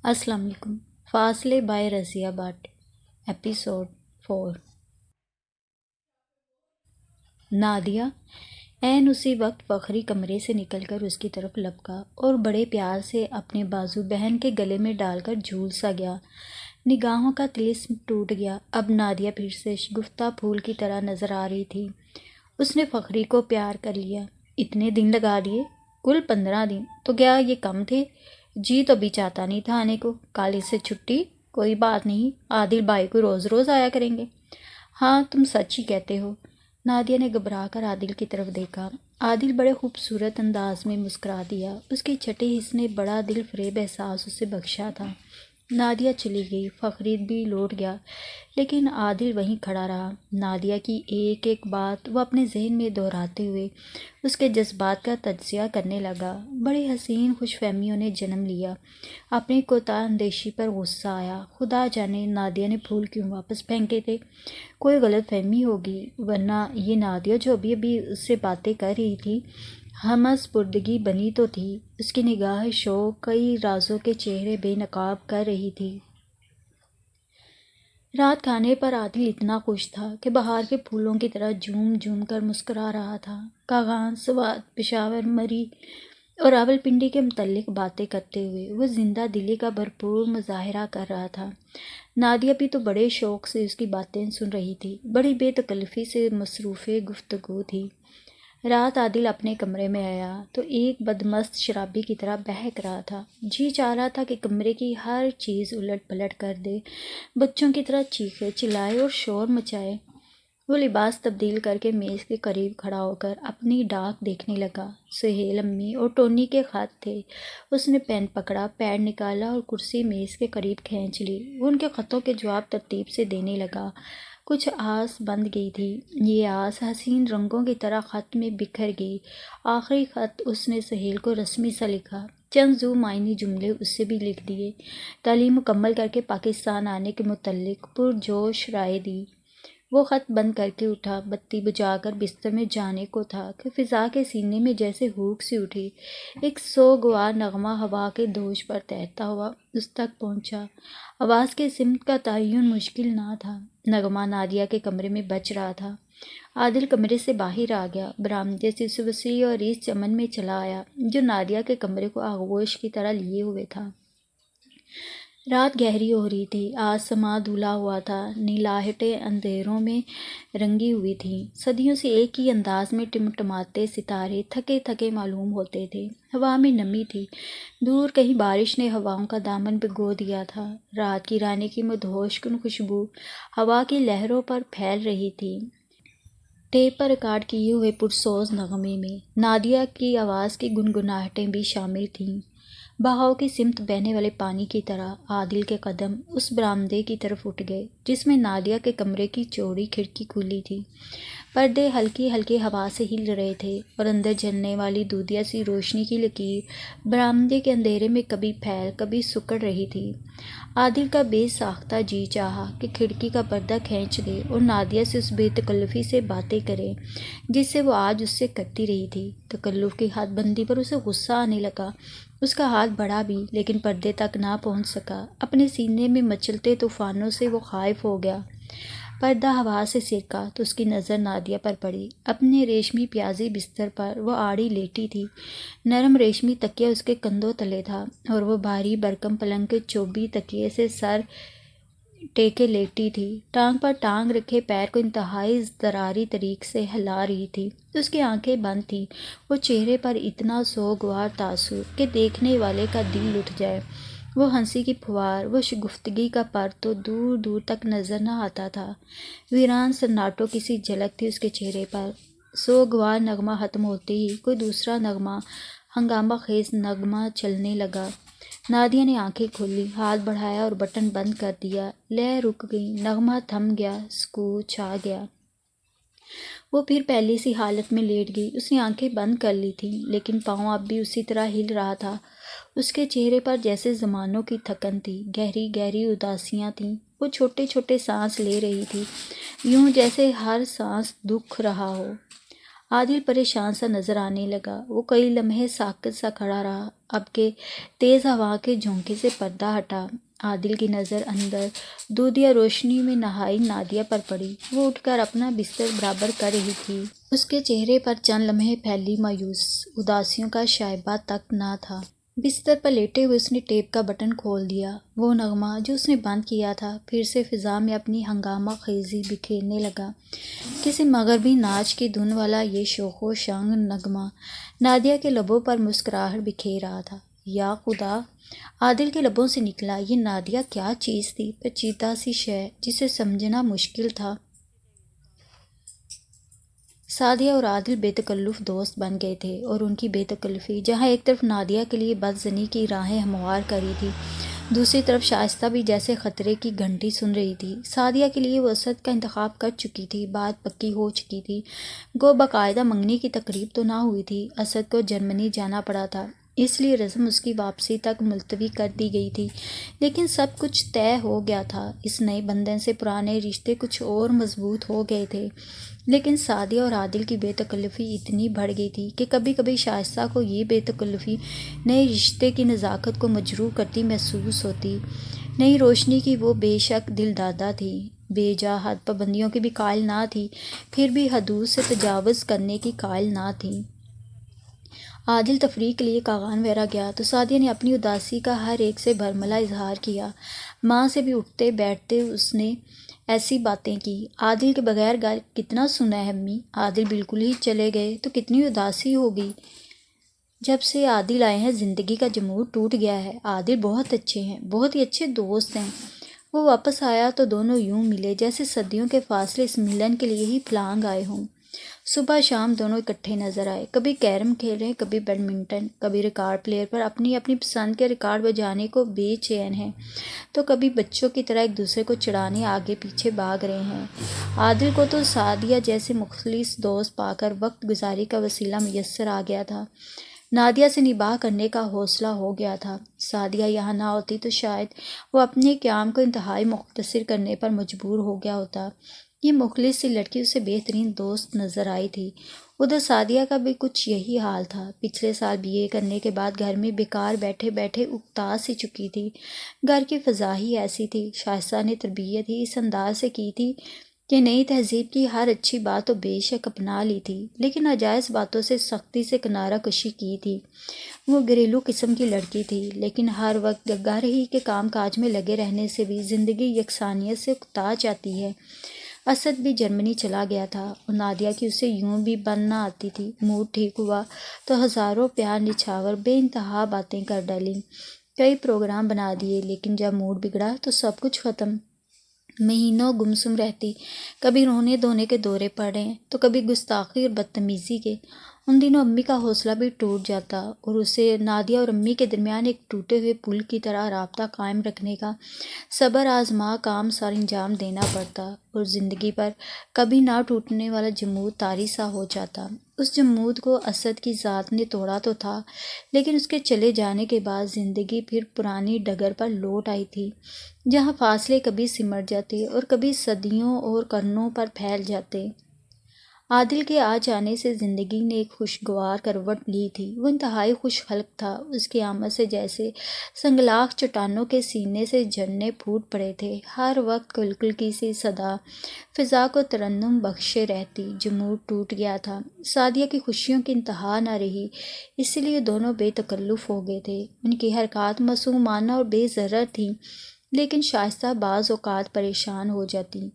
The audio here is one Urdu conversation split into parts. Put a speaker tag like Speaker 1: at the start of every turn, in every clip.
Speaker 1: السلام علیکم۔ فاصلے بائے رضیہ بٹ، ایپیسوڈ 4۔ نادیہ عین اسی وقت فخری کمرے سے نکل کر اس کی طرف لپکا اور بڑے پیار سے اپنے بازو بہن کے گلے میں ڈال کر جھول سا گیا۔ نگاہوں کا طلسم ٹوٹ گیا۔ اب نادیہ پھر سے شگفتہ پھول کی طرح نظر آ رہی تھی۔ اس نے فخری کو پیار کر لیا۔ اتنے دن لگا دیے؟ کل 15 دن؟ تو کیا یہ کم تھے؟ جی تو بھی چاہتا نہیں تھا آنے کو۔ کالج سے چھٹی؟ کوئی بات نہیں، عادل بھائی کو روز روز آیا کریں گے۔ ہاں تم سچ ہی کہتے ہو۔ نادیہ نے گھبرا کر عادل کی طرف دیکھا۔ عادل بڑے خوبصورت انداز میں مسکرا دیا۔ اس کے چھٹے حص نے بڑا دل فریب احساس اسے بخشا تھا۔ نادیہ چلی گئی، فخری بھی لوٹ گیا، لیکن عادل وہیں کھڑا رہا۔ نادیہ کی ایک ایک بات وہ اپنے ذہن میں دہراتے ہوئے اس کے جذبات کا تجزیہ کرنے لگا۔ بڑی حسین خوش فہمیوں نے جنم لیا۔ اپنی کوتاہ اندیشی پر غصہ آیا۔ خدا جانے نادیہ نے پھول کیوں واپس پھینکے تھے؟ کوئی غلط فہمی ہوگی، ورنہ یہ نادیہ جو ابھی ابھی اس سے باتیں کر رہی تھی ہمسپردگی بنی تو تھی۔ اس کی نگاہ شوق کئی رازوں کے چہرے بے نقاب کر رہی تھی۔ رات کھانے پر عادل اتنا خوش تھا کہ بہار کے پھولوں کی طرح جھوم جھوم کر مسکرا رہا تھا۔ کاغان، سوات، پشاور، مری اور راولپنڈی کے متعلق باتیں کرتے ہوئے وہ زندہ دلی کا بھرپور مظاہرہ کر رہا تھا۔ نادیہ بھی تو بڑے شوق سے اس کی باتیں سن رہی تھی، بڑی بے تکلفی سے مصروف گفتگو تھی۔ رات عادل اپنے کمرے میں آیا تو ایک بدمست شرابی کی طرح بہک رہا تھا۔ جی چاہ رہا تھا کہ کمرے کی ہر چیز الٹ پلٹ کر دے، بچوں کی طرح چیخے چلائے اور شور مچائے۔ وہ لباس تبدیل کر کے میز کے قریب کھڑا ہو کر اپنی ڈاک دیکھنے لگا۔ سہیل، امی اور ٹونی کے خط تھے۔ اس نے پین پکڑا، پیڈ نکالا اور کرسی میز کے قریب کھینچ لی۔ وہ ان کے خطوں کے جواب ترتیب سے دینے لگا۔ کچھ آس بندھ گئی تھی۔ یہ آس حسین رنگوں کی طرح خط میں بکھر گئی۔ آخری خط اس نے سہیل کو رسمی سا لکھا۔ چند ذو معنی جملے اس سے بھی لکھ دیے۔ تعلیم مکمل کر کے پاکستان آنے کے متعلق پرجوش رائے دی۔ وہ خط بند کر کے اٹھا، بتی بجھا کر بستر میں جانے کو تھا کہ فضا کے سینے میں جیسے ہوک سی اٹھی۔ ایک سوگوار نغمہ ہوا کے دوش پر تیرتا ہوا اس تک پہنچا۔ آواز کے سمت کا تعین مشکل نہ تھا۔ نغمہ نادیہ کے کمرے میں بج رہا تھا۔ عادل کمرے سے باہر آ گیا، برآمدے سے اس وسیع اور ریز چمن میں چلا آیا جو نادیہ کے کمرے کو آغوش کی طرح لیے ہوئے تھا۔ رات گہری ہو رہی تھی، آسماں دھلا ہوا تھا، نیلاہٹیں اندھیروں میں رنگی ہوئی تھیں۔ صدیوں سے ایک ہی انداز میں ٹمٹماتے ستارے تھکے تھکے معلوم ہوتے تھے۔ ہوا میں نمی تھی، دور کہیں بارش نے ہواؤں کا دامن بھگو دیا تھا۔ رات کی رانی کی مدہوش کن خوشبو ہوا کی لہروں پر پھیل رہی تھی۔ ٹیپ پر ریکارڈ کیے ہوئے پرسوز نغمے میں نادیہ کی آواز کی گنگناہٹیں بھی شامل تھیں۔ بہاؤ کی سمت بہنے والے پانی کی طرح عادل کے قدم اس برآمدے کی طرف اٹھ گئے جس میں نادیہ کے کمرے کی چوڑی کھڑکی کھلی تھی۔ پردے ہلکی ہلکی ہوا سے ہل رہے تھے اور اندر جلنے والی دودھیا سی روشنی کی لکیر برآمدے کے اندھیرے میں کبھی پھیل کبھی سکڑ رہی تھی۔ عادل کا بے ساختہ جی چاہا کہ کھڑکی کا پردہ کھینچ دے اور نادیہ سے اس بے تکلفی سے باتیں کرے جس سے وہ آج اس سے کرتی رہی تھی۔ تکلف کی حد بندی پر اسے غصہ آنے لگا۔ اس کا ہاتھ بڑھا بھی لیکن پردے تک نہ پہنچ سکا۔ اپنے سینے میں مچلتے طوفانوں سے وہ خائف ہو گیا۔ پردہ ہوا سے سرکا تو اس کی نظر نادیہ پر پڑی۔ اپنے ریشمی پیازی بستر پر وہ آڑی لیٹی تھی۔ نرم ریشمی تکیہ اس کے کندھوں تلے تھا اور وہ بھاری بھرکم پلنگ کے چوبی تکیے سے سر ٹیکے لیٹی تھی، ٹانگ پر ٹانگ رکھے پیر کو انتہائی اضطراری طریق سے ہلا رہی تھی۔ اس کی آنکھیں بند تھیں اور چہرے پر اتنا سوگوار تاثر کہ دیکھنے والے کا دل اٹھ جائے۔ وہ ہنسی کی پھوار، وہ شگفتگی کا پر تو دور دور تک نظر نہ آتا تھا۔ ویران سناٹوں کی سی جھلک تھی اس کے چہرے پر۔ سوگوار نغمہ ختم ہوتے ہی کوئی دوسرا نغمہ، ہنگامہ خیز نغمہ چلنے لگا۔ نادیہ نے آنکھیں کھولی، ہاتھ بڑھایا اور بٹن بند کر دیا۔ لے رک گئی، نغمہ تھم گیا، سکوت چھا گیا۔ وہ پھر پہلی سی حالت میں لیٹ گئی۔ اس نے آنکھیں بند کر لی تھیں لیکن پاؤں اب بھی اسی طرح ہل رہا تھا۔ اس کے چہرے پر جیسے زمانوں کی تھکن تھی، گہری گہری اداسیاں تھیں۔ وہ چھوٹے چھوٹے سانس لے رہی تھی، یوں جیسے ہر سانس دکھ رہا ہو۔ عادل پریشان سا نظر آنے لگا۔ وہ کئی لمحے ساکت سا کھڑا رہا۔ اب کہ تیز ہوا کے جھونکے سے پردہ ہٹا، عادل کی نظر اندر دودھیا روشنی میں نہائی نادیہ پر پڑی۔ وہ اٹھ کر اپنا بستر برابر کر رہی تھی۔ اس کے چہرے پر چند لمحے پہلی مایوس اداسیوں کا شائبہ تک نہ تھا۔ بستر پر لیٹے ہوئے اس نے ٹیپ کا بٹن کھول دیا۔ وہ نغمہ جو اس نے بند کیا تھا پھر سے فضا میں اپنی ہنگامہ خیزی بکھیرنے لگا۔ کسی مغربی ناچ کی دھن والا یہ شوخ و شنگ نغمہ نادیہ کے لبوں پر مسکراہٹ بکھیر رہا تھا۔ یا خدا! عادل کے لبوں سے نکلا، یہ نادیہ کیا چیز تھی؟ پیچیدہ سی شے جسے سمجھنا مشکل تھا۔ سعدیہ اور عادل بے تکلف دوست بن گئے تھے، اور ان کی بے تکلفی جہاں ایک طرف نادیہ کے لیے بدظنی کی راہیں ہموار کری تھی، دوسری طرف شائستہ بھی جیسے خطرے کی گھنٹی سن رہی تھی۔ سعدیہ کے لیے وہ اسد کا انتخاب کر چکی تھی، بات پکی ہو چکی تھی۔ گو باقاعدہ منگنی کی تقریب تو نہ ہوئی تھی، اسد کو جرمنی جانا پڑا تھا، اس لیے رسم اس کی واپسی تک ملتوی کر دی گئی تھی، لیکن سب کچھ طے ہو گیا تھا۔ اس نئے بندھن سے پرانے رشتے کچھ اور مضبوط ہو گئے تھے، لیکن سعدیہ اور عادل کی بے تکلفی اتنی بڑھ گئی تھی کہ کبھی کبھی شائستہ کو یہ بے تکلفی نئے رشتے کی نزاکت کو مجروح کرتی محسوس ہوتی۔ نئی روشنی کی وہ بے شک دل دادہ تھی، بے جا حد پابندیوں کی بھی قائل نہ تھی، پھر بھی حدود سے تجاوز کرنے کی قائل نہ تھی۔ عادل تفریح کے لیے کاغان وغیرہ گیا تو سعدیہ نے اپنی اداسی کا ہر ایک سے برملا اظہار کیا۔ ماں سے بھی اٹھتے بیٹھتے اس نے ایسی باتیں کی۔ عادل کے بغیر گھر کتنا سنا ہے امی، عادل بالکل ہی چلے گئے تو کتنی اداسی ہوگی۔ جب سے عادل آئے ہیں زندگی کا جمود ٹوٹ گیا ہے۔ عادل بہت اچھے ہیں، بہت ہی اچھے دوست ہیں۔ وہ واپس آیا تو دونوں یوں ملے جیسے صدیوں کے فاصلے اس ملن کے لیے ہی پھلانگ آئے ہوں۔ صبح شام دونوں اکٹھے نظر آئے، کبھی کیرم کھیل رہے، کبھی بیڈمنٹن، کبھی ریکارڈ پلیئر پر اپنی اپنی پسند کے ریکارڈ بجانے کو بے چین ہیں، تو کبھی بچوں کی طرح ایک دوسرے کو چڑھانے آگے پیچھے بھاگ رہے ہیں۔ عادل کو تو سعدیہ جیسے مخلص دوست پا کر وقت گزاری کا وسیلہ میسر آ گیا تھا، نادیہ سے نباہ کرنے کا حوصلہ ہو گیا تھا۔ سعدیہ یہاں نہ ہوتی تو شاید وہ اپنے قیام کو انتہائی مختصر کرنے پر مجبور ہو گیا ہوتا۔ یہ مخلص سی لڑکی اسے بہترین دوست نظر آئی تھی۔ ادھر سعدیہ کا بھی کچھ یہی حال تھا۔ پچھلے سال BA کرنے کے بعد گھر میں بیکار بیٹھے بیٹھے اکتا سی چکی تھی۔ گھر کی فضا ہی ایسی تھی۔ شائستہ نے تربیت ہی اس انداز سے کی تھی کہ نئی تہذیب کی ہر اچھی بات تو بے شک اپنا لی تھی، لیکن ناجائز باتوں سے سختی سے کنارہ کشی کی تھی۔ وہ گھریلو قسم کی لڑکی تھی، لیکن ہر وقت گھر ہی کے کام کاج میں لگے رہنے سے بھی زندگی یکسانیت سے اکتا جاتی ہے۔ اسد بھی جرمنی چلا گیا تھا، اور نادیہ کی اسے یوں بھی بن نہ آتی تھی۔ موڈ ٹھیک ہوا تو ہزاروں پیار نچھاور بے انتہا باتیں کر ڈالیں، کئی پروگرام بنا دیے، لیکن جب موڈ بگڑا تو سب کچھ ختم۔ مہینوں گمسم رہتی، کبھی رونے دھونے کے دورے پڑے تو کبھی گستاخی اور بدتمیزی کے۔ ان دنوں امی کا حوصلہ بھی ٹوٹ جاتا، اور اسے نادیہ اور امی کے درمیان ایک ٹوٹے ہوئے پل کی طرح رابطہ قائم رکھنے کا صبر آزما کام سر انجام دینا پڑتا، اور زندگی پر کبھی نہ ٹوٹنے والا جمود طاری سا ہو جاتا۔ اس جمود کو اسد کی ذات نے توڑا تو تھا، لیکن اس کے چلے جانے کے بعد زندگی پھر پرانی ڈگر پر لوٹ آئی تھی، جہاں فاصلے کبھی سمٹ جاتے اور کبھی صدیوں اور قرنوں پر پھیل جاتے۔ عادل کے آ جانے سے زندگی نے ایک خوشگوار کروٹ لی تھی۔ وہ انتہائی خوش خلق تھا۔ اس کی آمد سے جیسے سنگلاخ چٹانوں کے سینے سے جھرنے پھوٹ پڑے تھے۔ ہر وقت کلکل کی سی صدا فضا کو ترنم بخشے رہتی۔ جمود ٹوٹ گیا تھا، سعدیہ کی خوشیوں کی انتہا نہ رہی، اس لیے دونوں بے تکلف ہو گئے تھے۔ ان کی حرکات معصومانہ اور بے ضرر تھیں، لیکن شائستہ بعض اوقات پریشان ہو جاتی۔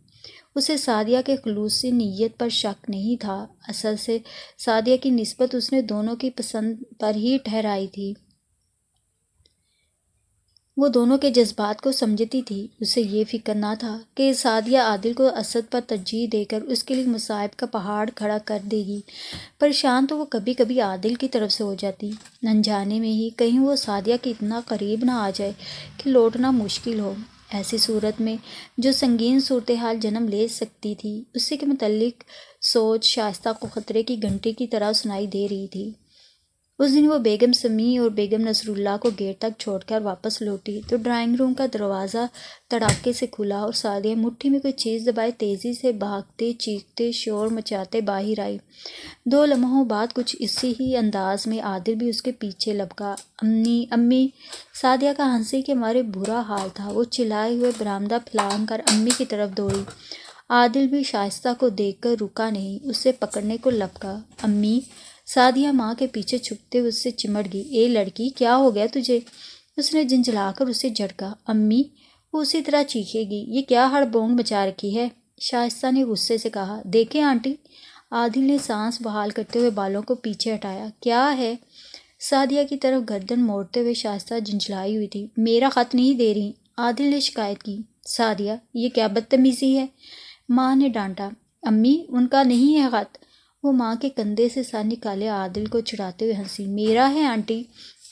Speaker 1: اسے سعدیہ کے خلوصی نیت پر شک نہیں تھا، اصل سے سعدیہ کی نسبت اس نے دونوں کی پسند پر ہی ٹھہرائی تھی۔ وہ دونوں کے جذبات کو سمجھتی تھی۔ اسے یہ فکر نہ تھا کہ سعدیہ عادل کو اسد پر ترجیح دے کر اس کے لیے مصائب کا پہاڑ کھڑا کر دے گی۔ پریشان تو وہ کبھی کبھی عادل کی طرف سے ہو جاتی، انجانے میں ہی کہیں وہ سعدیہ کے اتنا قریب نہ آ جائے کہ لوٹنا مشکل ہو۔ ایسی صورت میں جو سنگین صورتحال جنم لے سکتی تھی، اسی کے متعلق سوچ شائستہ کو خطرے کی گھنٹی کی طرح سنائی دے رہی تھی۔ اس دن وہ بیگم سمیع اور بیگم نصر اللہ کو گیٹ تک چھوڑ کر واپس لوٹی تو ڈرائنگ روم کا دروازہ تڑاکے سے کھلا اور سعدیہ مٹھی میں کوئی چیز دبائے تیزی سے بھاگتے چیختے شور مچاتے باہر آئی۔ 2 لمحوں بعد کچھ اسی ہی انداز میں عادل بھی اس کے پیچھے لپکا۔ امی امی! سعدیہ کا ہنسی کے مارے برا حال تھا۔ وہ چلائے ہوئے برآمدہ پھلانگ کر امی کی طرف دوڑی۔ عادل بھی شائستہ کو دیکھ کر رکا نہیں، اسے پکڑنے کو لپکا۔ امی! سعدیہ ماں کے پیچھے چھپتے ہوئے اس سے چمٹ گئی۔ اے لڑکی، کیا ہو گیا تجھے؟ اس نے جھنجھلا کر اسے جھٹکا۔ امی! وہ اسی طرح چیخے گی۔ یہ کیا ہڑبونگ مچا رکھی ہے؟ شائستہ نے غصے سے کہا۔ دیکھیں آنٹی! عادل نے سانس بحال کرتے ہوئے بالوں کو پیچھے ہٹایا۔ کیا ہے؟ سعدیہ کی طرف گردن موڑتے ہوئے شائستہ جھنجھلائی ہوئی تھی۔ میرا خط نہیں دے رہی، عادل نے شکایت کی۔ سعدیہ، یہ کیا بدتمیزی ہے؟ ماں نے ڈانٹا۔ امی، ان کا نہیں ہے خط۔ وہ ماں کے کندھے سے سر نکالے عادل کو چڑھاتے ہوئے ہنسی۔ میرا ہے آنٹی،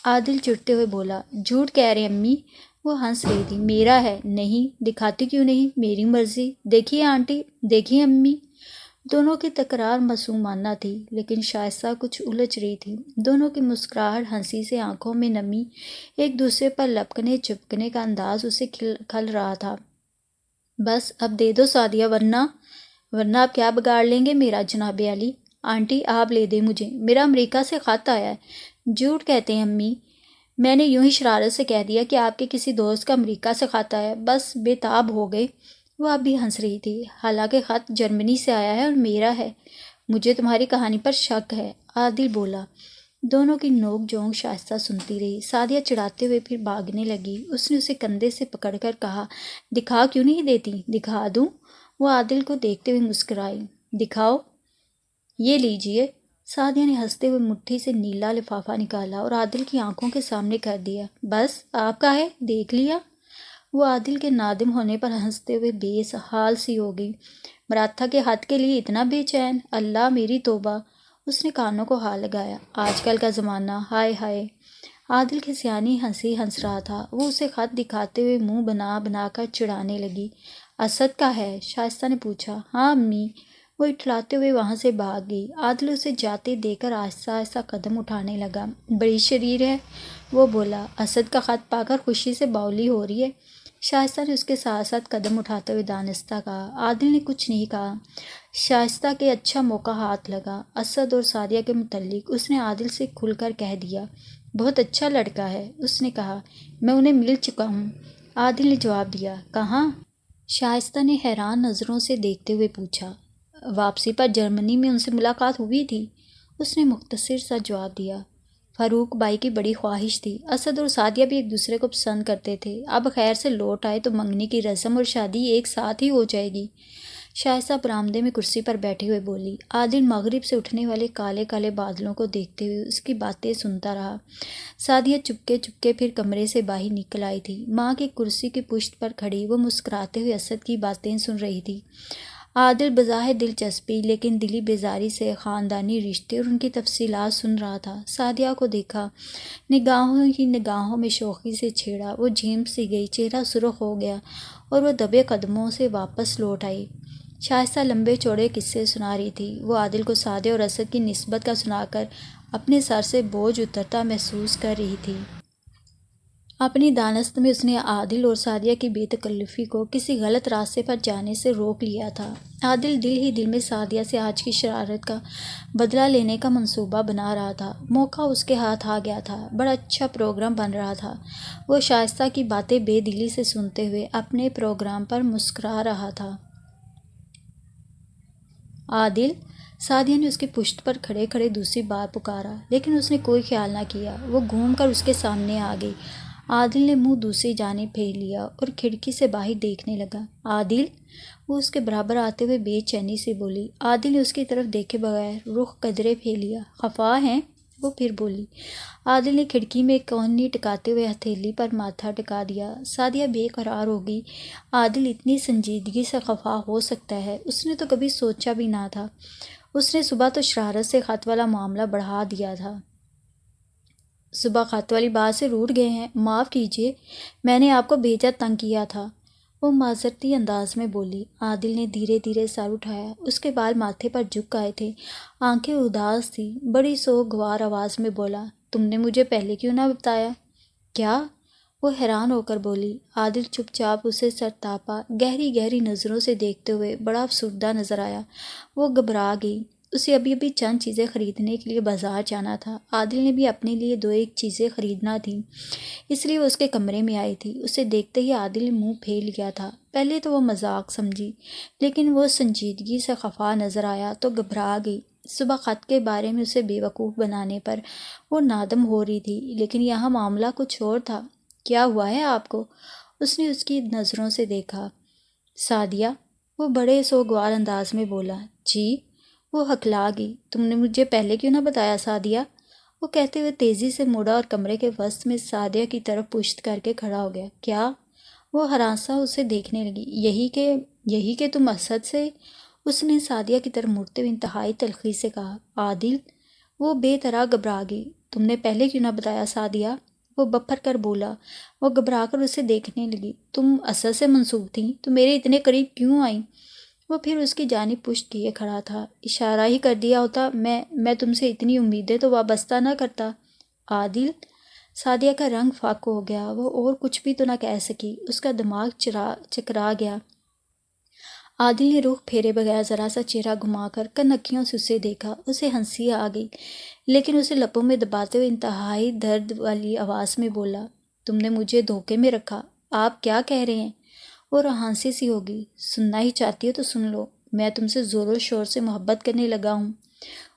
Speaker 1: عادل چڑھتے ہوئے بولا۔ جھوٹ کہہ رہے امی، وہ ہنس رہی تھی۔ میرا ہے۔ نہیں، دکھاتی کیوں نہیں؟ میری مرضی۔ دیکھیے آنٹی، دیکھیے امی۔ دونوں کی تکرار معصومانہ تھی، لیکن شائستہ کچھ الجھ رہی تھی۔ دونوں کی مسکراہٹ، ہنسی سے آنکھوں میں نمی، ایک دوسرے پر لپکنے چپکنے کا انداز اسے کھل رہا تھا۔ بس اب دے دو سعدیہ، ورنہ آپ کیا بگاڑ لیں گے میرا جناب عالی؟ آنٹی، آپ لے دیں مجھے، میرا امریکہ سے خط آیا ہے۔ جھوٹ کہتے ہیں امی، میں نے یوں ہی شرارت سے کہہ دیا کہ آپ کے کسی دوست کا امریکہ سے خط آیا ہے، بس بے تاب ہو گئے۔ وہ اب بھی ہنس رہی تھی۔ حالانکہ خط جرمنی سے آیا ہے اور میرا ہے۔ مجھے تمہاری کہانی پر شک ہے، عادل بولا۔ دونوں کی نوک جھونک شائستہ سنتی رہی۔ سعدیہ چڑھاتے ہوئے پھر بھاگنے لگی۔ اس نے اسے کندھے سے پکڑ کر کہا، دکھا کیوں نہیں دیتی؟ دکھا دوں؟ وہ عادل کو دیکھتے ہوئے مسکرائی۔ دکھاؤ، یہ لیجئے۔ سعدیہ نے ہنستے ہوئے مٹھی سے نیلا لفافہ نکالا اور عادل کی آنکھوں کے سامنے کر دیا۔ بس آپ کا ہے، دیکھ لیا؟ وہ عادل کے نادم ہونے پر ہنستے ہوئے بے حال سی ہو گئی۔ مراتھا کے خط کے لیے اتنا بے چین؟ اللہ میری توبہ! اس نے کانوں کو ہاتھ لگایا۔ آج کل کا زمانہ، ہائے ہائے! عادل کی سیانی ہنسی ہنس رہا تھا۔ وہ اسے خط دکھاتے ہوئے منہ بنا بنا کر چڑھانے لگی۔ اسد کا ہے؟ شائستہ نے پوچھا۔ ہاں امی۔ وہ اٹھلاتے ہوئے وہاں سے بھاگ گئی۔ عادل اسے جاتے دیکھ کر آہستہ آہستہ قدم اٹھانے لگا۔ بڑی شریر ہے، وہ بولا۔ اسد کا خط پا کر خوشی سے باولی ہو رہی ہے؟ شائستہ نے اس کے ساتھ ساتھ قدم اٹھاتے ہوئے دانستہ کہا۔ عادل نے کچھ نہیں کہا۔ شائستہ کے اچھا موقع ہاتھ لگا۔ اسد اور سعدیہ کے متعلق اس نے عادل سے کھل کر کہہ دیا۔ بہت اچھا لڑکا ہے، اس نے کہا۔ میں انہیں مل چکا ہوں، عادل نے جواب دیا۔ کہاں؟ شائستہ نے حیران نظروں سے دیکھتے ہوئے پوچھا۔ واپسی پر جرمنی میں ان سے ملاقات ہوئی تھی، اس نے مختصر سا جواب دیا۔ فاروق بھائی کی بڑی خواہش تھی۔ اسد اور سعدیہ بھی ایک دوسرے کو پسند کرتے تھے۔ اب خیر سے لوٹ آئے تو منگنی کی رسم اور شادی ایک ساتھ ہی ہو جائے گی۔ شائستہ برآمدے میں کرسی پر بیٹھے ہوئے بولی۔ عادل مغرب سے اٹھنے والے کالے کالے بادلوں کو دیکھتے ہوئے اس کی باتیں سنتا رہا۔ سعدیہ چپکے چپکے پھر کمرے سے باہر نکل آئی تھی۔ ماں کی کرسی کی پشت پر کھڑی وہ مسکراتے ہوئے اسد کی باتیں سن رہی تھی۔ عادل بظاہر دلچسپی لیکن دلی بیزاری سے خاندانی رشتے اور ان کی تفصیلات سن رہا تھا۔ سعدیہ کو دیکھا، نگاہوں ہی نگاہوں میں شوخی سے چھیڑا۔ وہ جھیم سی گئی، چہرہ سرخ ہو گیا اور وہ دبے قدموں سے واپس لوٹ آئی۔ شائستہ لمبے چوڑے قصے سنا رہی تھی۔ وہ عادل کو سعدیہ اور اسد کی نسبت کا سنا کر اپنے سر سے بوجھ اترتا محسوس کر رہی تھی۔ اپنی دانست میں اس نے عادل اور سعدیہ کی بے تکلفی کو کسی غلط راستے پر جانے سے روک لیا تھا۔ عادل دل ہی دل میں سعدیہ سے آج کی شرارت کا بدلہ لینے کا منصوبہ بنا رہا تھا۔ موقع اس کے ہاتھ آ گیا تھا۔ بڑا اچھا پروگرام بن رہا تھا۔ وہ شائستہ کی باتیں بے دلی سے سنتے ہوئے اپنے پروگرام پر مسکرا رہا تھا۔ عادل! سعدیہ نے اس کی پشت پر کھڑے کھڑے دوسری بار پکارا، لیکن اس نے کوئی خیال نہ کیا۔ وہ گھوم کر اس کے سامنے آ گئی۔ عادل نے منہ دوسری جانب پھیر لیا اور کھڑکی سے باہر دیکھنے لگا۔ عادل! وہ اس کے برابر آتے ہوئے بے چینی سے بولی۔ عادل نے اس کی طرف دیکھے بغیر رخ قدرے پھیر لیا۔ خفا ہیں؟ وہ پھر بولی۔ عادل نے کھڑکی میں ایک کونی ٹکاتے ہوئے ہتھیلی پر ماتھا ٹکا دیا۔ سعدیہ بے قرار ہو گئی۔ عادل اتنی سنجیدگی سے خفا ہو سکتا ہے، اس نے تو کبھی سوچا بھی نہ تھا۔ اس نے صبح تو شرارت سے خط والا معاملہ بڑھا دیا تھا۔ صبح خط والی بات سے روٹھ گئے ہیں؟ معاف کیجیے، میں نے آپ کو بھیجا تنگ کیا تھا۔ وہ معذرتی انداز میں بولی۔ عادل نے دھیرے دھیرے سر اٹھایا، اس کے بال ماتھے پر جھک آئے تھے، آنکھیں اداس تھیں۔ بڑی سوگوار آواز میں بولا، تم نے مجھے پہلے کیوں نہ بتایا؟ کیا؟ وہ حیران ہو کر بولی۔ عادل چپ چاپ اسے سرتاپا گہری گہری نظروں سے دیکھتے ہوئے بڑا افسردہ نظر آیا۔ وہ گھبرا گئی۔ اسے ابھی ابھی چند چیزیں خریدنے کے لیے بازار جانا تھا۔ عادل نے بھی اپنے لیے دو ایک چیزیں خریدنا تھیں، اس لیے وہ اس کے کمرے میں آئی تھی۔ اسے دیکھتے ہی عادل نے منہ پھیر لیا تھا۔ پہلے تو وہ مذاق سمجھی، لیکن وہ سنجیدگی سے خفا نظر آیا تو گھبرا گئی۔ صبح خط کے بارے میں اسے بے وقوف بنانے پر وہ نادم ہو رہی تھی، لیکن یہاں معاملہ کچھ اور تھا۔ کیا ہوا ہے آپ کو؟ اس نے اس کی نظروں سے دیکھا۔ سعدیہ، وہ بڑے سوگوار انداز میں بولا۔ جی؟ وہ ہکلا گئی۔ تم نے مجھے پہلے کیوں نہ بتایا سعدیہ؟ وہ کہتے ہوئے تیزی سے مڑا اور کمرے کے وسط میں سعدیہ کی طرف پشت کر کے کھڑا ہو گیا۔ کیا؟ وہ ہراساں اسے دیکھنے لگی۔ یہی کہ تم اسد سے؟ اس نے سعدیہ کی طرف مڑتے ہوئے انتہائی تلخی سے کہا۔ عادل، وہ بے طرح گھبرا گئی۔ تم نے پہلے کیوں نہ بتایا سعدیہ؟ وہ بپھر کر بولا۔ وہ گھبرا کر اسے دیکھنے لگی۔ تم اسد سے منسوب تھیں تو میرے اتنے قریب کیوں آئیں؟ وہ پھر اس کی جانب پشت کیے کھڑا تھا۔ اشارہ ہی کر دیا ہوتا میں تم سے اتنی امیدیں تو وابستہ نہ کرتا۔ عادل، سعدیہ کا رنگ فاق ہو گیا۔ وہ اور کچھ بھی تو نہ کہہ سکی، اس کا دماغ چکرا گیا۔ عادل نے رخ پھیرے بغیر ذرا سا چہرہ گھما کر کنکھیوں سے اسے دیکھا۔ اسے ہنسی آ گئی، لیکن اسے لبوں میں دباتے ہوئے انتہائی درد والی آواز میں بولا، تم نے مجھے دھوکے میں رکھا۔ آپ کیا کہہ رہے ہیں؟ وہ ہنسی سی ہوگی۔ سننا ہی چاہتی ہو تو سن لو، میں تم سے زور و شور سے محبت کرنے لگا ہوں،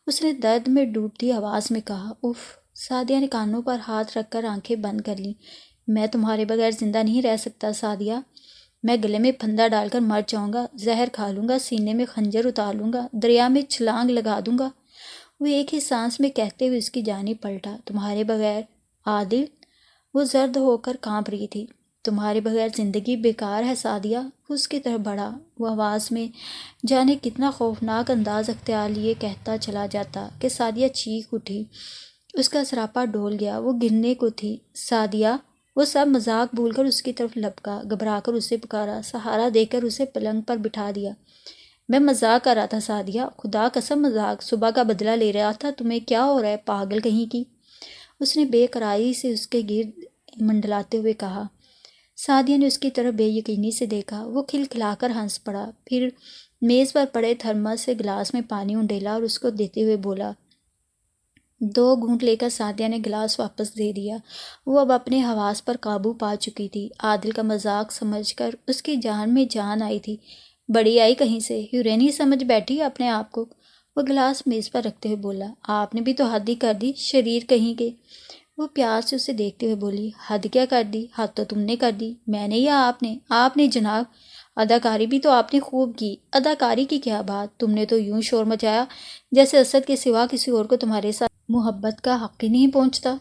Speaker 1: اس نے درد میں ڈوبتی آواز میں کہا۔ اف! سعدیہ نے کانوں پر ہاتھ رکھ کر آنکھیں بند کر لیں۔ میں تمہارے بغیر زندہ نہیں رہ سکتا سعدیہ، میں گلے میں پھندا ڈال کر مر جاؤں گا، زہر کھا لوں گا، سینے میں خنجر اتار لوں گا، دریا میں چھلانگ لگا دوں گا۔ وہ ایک ہی سانس میں کہتے ہوئے اس کی جانب پلٹا۔ تمہارے بغیر؟ عادل، وہ زرد ہو کر کانپ رہی تھی۔ تمہارے بغیر زندگی بیکار ہے سعدیہ۔ اس کی طرف بڑھا، وہ آواز میں جانے کتنا خوفناک انداز اختیار لیے کہتا چلا جاتا کہ سعدیہ چیخ اٹھی۔ اس کا سراپا ڈول گیا، وہ گرنے کو تھی۔ سعدیہ! وہ سب مذاق بھول کر اس کی طرف لپکا، گھبرا کر اسے پکارا، سہارا دے کر اسے پلنگ پر بٹھا دیا۔ میں مذاق کر رہا تھا سعدیہ، خدا قسم مذاق، صبح کا بدلہ لے رہا تھا، تمہیں کیا ہو رہا ہے پاگل کہیں کی؟ اس نے بے قراری سے اس کے گرد منڈلاتے ہوئے کہا۔ سعدیہ نے اس کی طرف بے یقینی سے دیکھا۔ وہ کھلکھلا کر ہنس پڑا، پھر میز پر پڑے تھرمس سے گلاس میں پانی انڈیلا اور اس کو دیتے ہوئے بولا۔ دو گھونٹ لے کر سعدیہ نے گلاس واپس دے دیا۔ وہ اب اپنے حواس پر قابو پا چکی تھی۔ عادل کا مذاق سمجھ کر اس کی جان میں جان آئی تھی۔ بڑی آئی کہیں سے، ہیروئن سمجھ بیٹھی اپنے آپ کو۔ وہ گلاس میز پر رکھتے ہوئے بولا۔ آپ نے بھی تو حد ہی کر دی، شریر کہیں کے۔ وہ پیار سے اسے دیکھتے ہوئے بولی۔ حد کیا کر دی؟ حد تو تم نے کر دی، میں نے یا آپ نے؟ آپ نے جناب، اداکاری بھی تو آپ نے خوب کی۔ اداکاری کی کیا بات؟ تم نے تو یوں شور مچایا جیسے اسد کے سوا کسی اور کو تمہارے ساتھ محبت کا حق ہی نہیں پہنچتا۔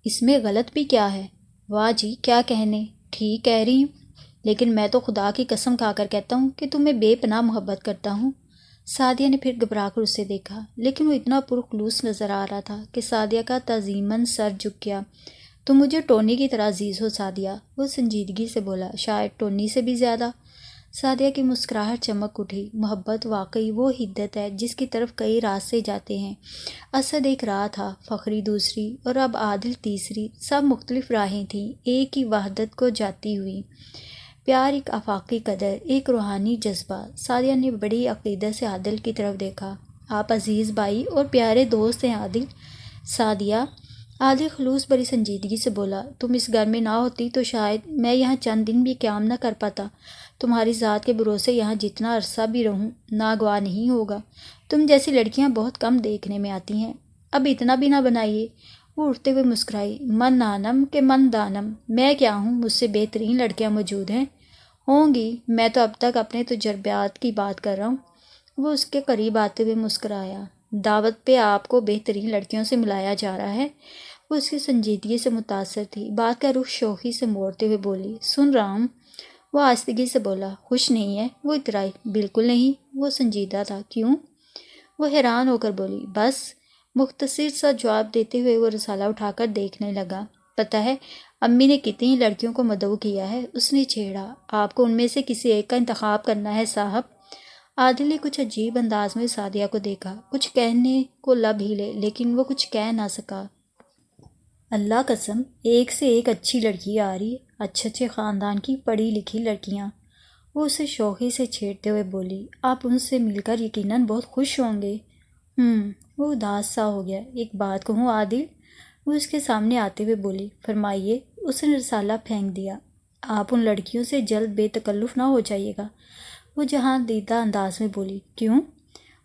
Speaker 1: اس میں غلط بھی کیا ہے؟ واہ جی، کیا کہنے، ٹھیک کہہ رہی ہوں، لیکن میں تو خدا کی قسم کھا کر کہتا ہوں کہ تمہیں بے پناہ محبت کرتا ہوں۔ سعدیہ نے پھر گھبرا کر اسے دیکھا، لیکن وہ اتنا پرخلوص نظر آ رہا تھا کہ سعدیہ کا تعظیماً سر جھک گیا۔ تم مجھے ٹونی کی طرح عزیز ہو سعدیہ، وہ سنجیدگی سے بولا۔ شاید ٹونی سے بھی زیادہ۔ سعدیہ کی مسکراہٹ چمک اٹھی۔ محبت واقعی وہ حدت ہے جس کی طرف کئی راستے جاتے ہیں۔ اسد ایک راہ تھا، فخری دوسری، اور اب عادل تیسری۔ سب مختلف راہیں تھیں، ایک ہی وحدت کو جاتی ہوئی۔ پیار ایک آفاقی قدر، ایک روحانی جذبہ۔ سعدیہ نے بڑی عقیدت سے عادل کی طرف دیکھا۔ آپ عزیز بھائی اور پیارے دوست ہیں عادل۔ سعدیہ، عادل خلوص بڑی سنجیدگی سے بولا، تم اس گھر میں نہ ہوتی تو شاید میں یہاں چند دن بھی قیام نہ کر پاتا۔ تمہاری ذات کے بھروسے یہاں جتنا عرصہ بھی رہوں ناگوار نہیں ہوگا۔ تم جیسی لڑکیاں بہت کم دیکھنے میں آتی ہیں۔ اب اتنا بھی نہ بنائیے۔ وہ اٹھتے ہوئے مسکرائی۔ من نانم کہ من دانم، میں کیا ہوں، مجھ سے بہترین لڑکیاں موجود ہیں۔ ہوں گی، میں تو اب تک اپنے تجربات کی بات کر رہا ہوں۔ وہ اس کے قریب آتے ہوئے مسکرایا۔ دعوت پہ آپ کو بہترین لڑکیوں سے ملایا جا رہا ہے؟ وہ اس کی سنجیدگی سے متاثر تھی، بات کا رخ شوخی سے موڑتے ہوئے بولی۔ سن رہا ہوں، وہ آہستگی سے بولا۔ خوش نہیں ہے؟ وہ اترائی۔ بالکل نہیں، وہ سنجیدہ تھا۔ کیوں؟ وہ حیران ہو کر بولی۔ بس، مختصر سا جواب دیتے ہوئے وہ رسالہ اٹھا کر دیکھنے لگا۔ پتہ ہے امی نے کتنی لڑکیوں کو مدعو کیا ہے، اس نے چھیڑا۔ آپ کو ان میں سے کسی ایک کا انتخاب کرنا ہے صاحب۔ عادل نے کچھ عجیب انداز میں سعدیہ کو دیکھا، کچھ کہنے کو لب ہلے لیکن وہ کچھ کہہ نہ سکا۔ اللہ قسم، ایک سے ایک اچھی لڑکی آ رہی، اچھے خاندان کی پڑھی لکھی لڑکیاں۔ وہ اسے شوخی سے چھیڑتے ہوئے بولی، آپ ان سے مل کر یقیناً بہت خوش ہوں گے۔ وہ اداس سا ہو گیا۔ ایک بات کہوں عادل، وہ اس کے سامنے آتے ہوئے بولی۔ فرمائیے۔ اس نے رسالہ پھینک دیا۔ آپ ان لڑکیوں سے جلد بے تکلف نہ ہو جائیے گا، وہ جہاں دیدہ انداز میں بولی۔ کیوں؟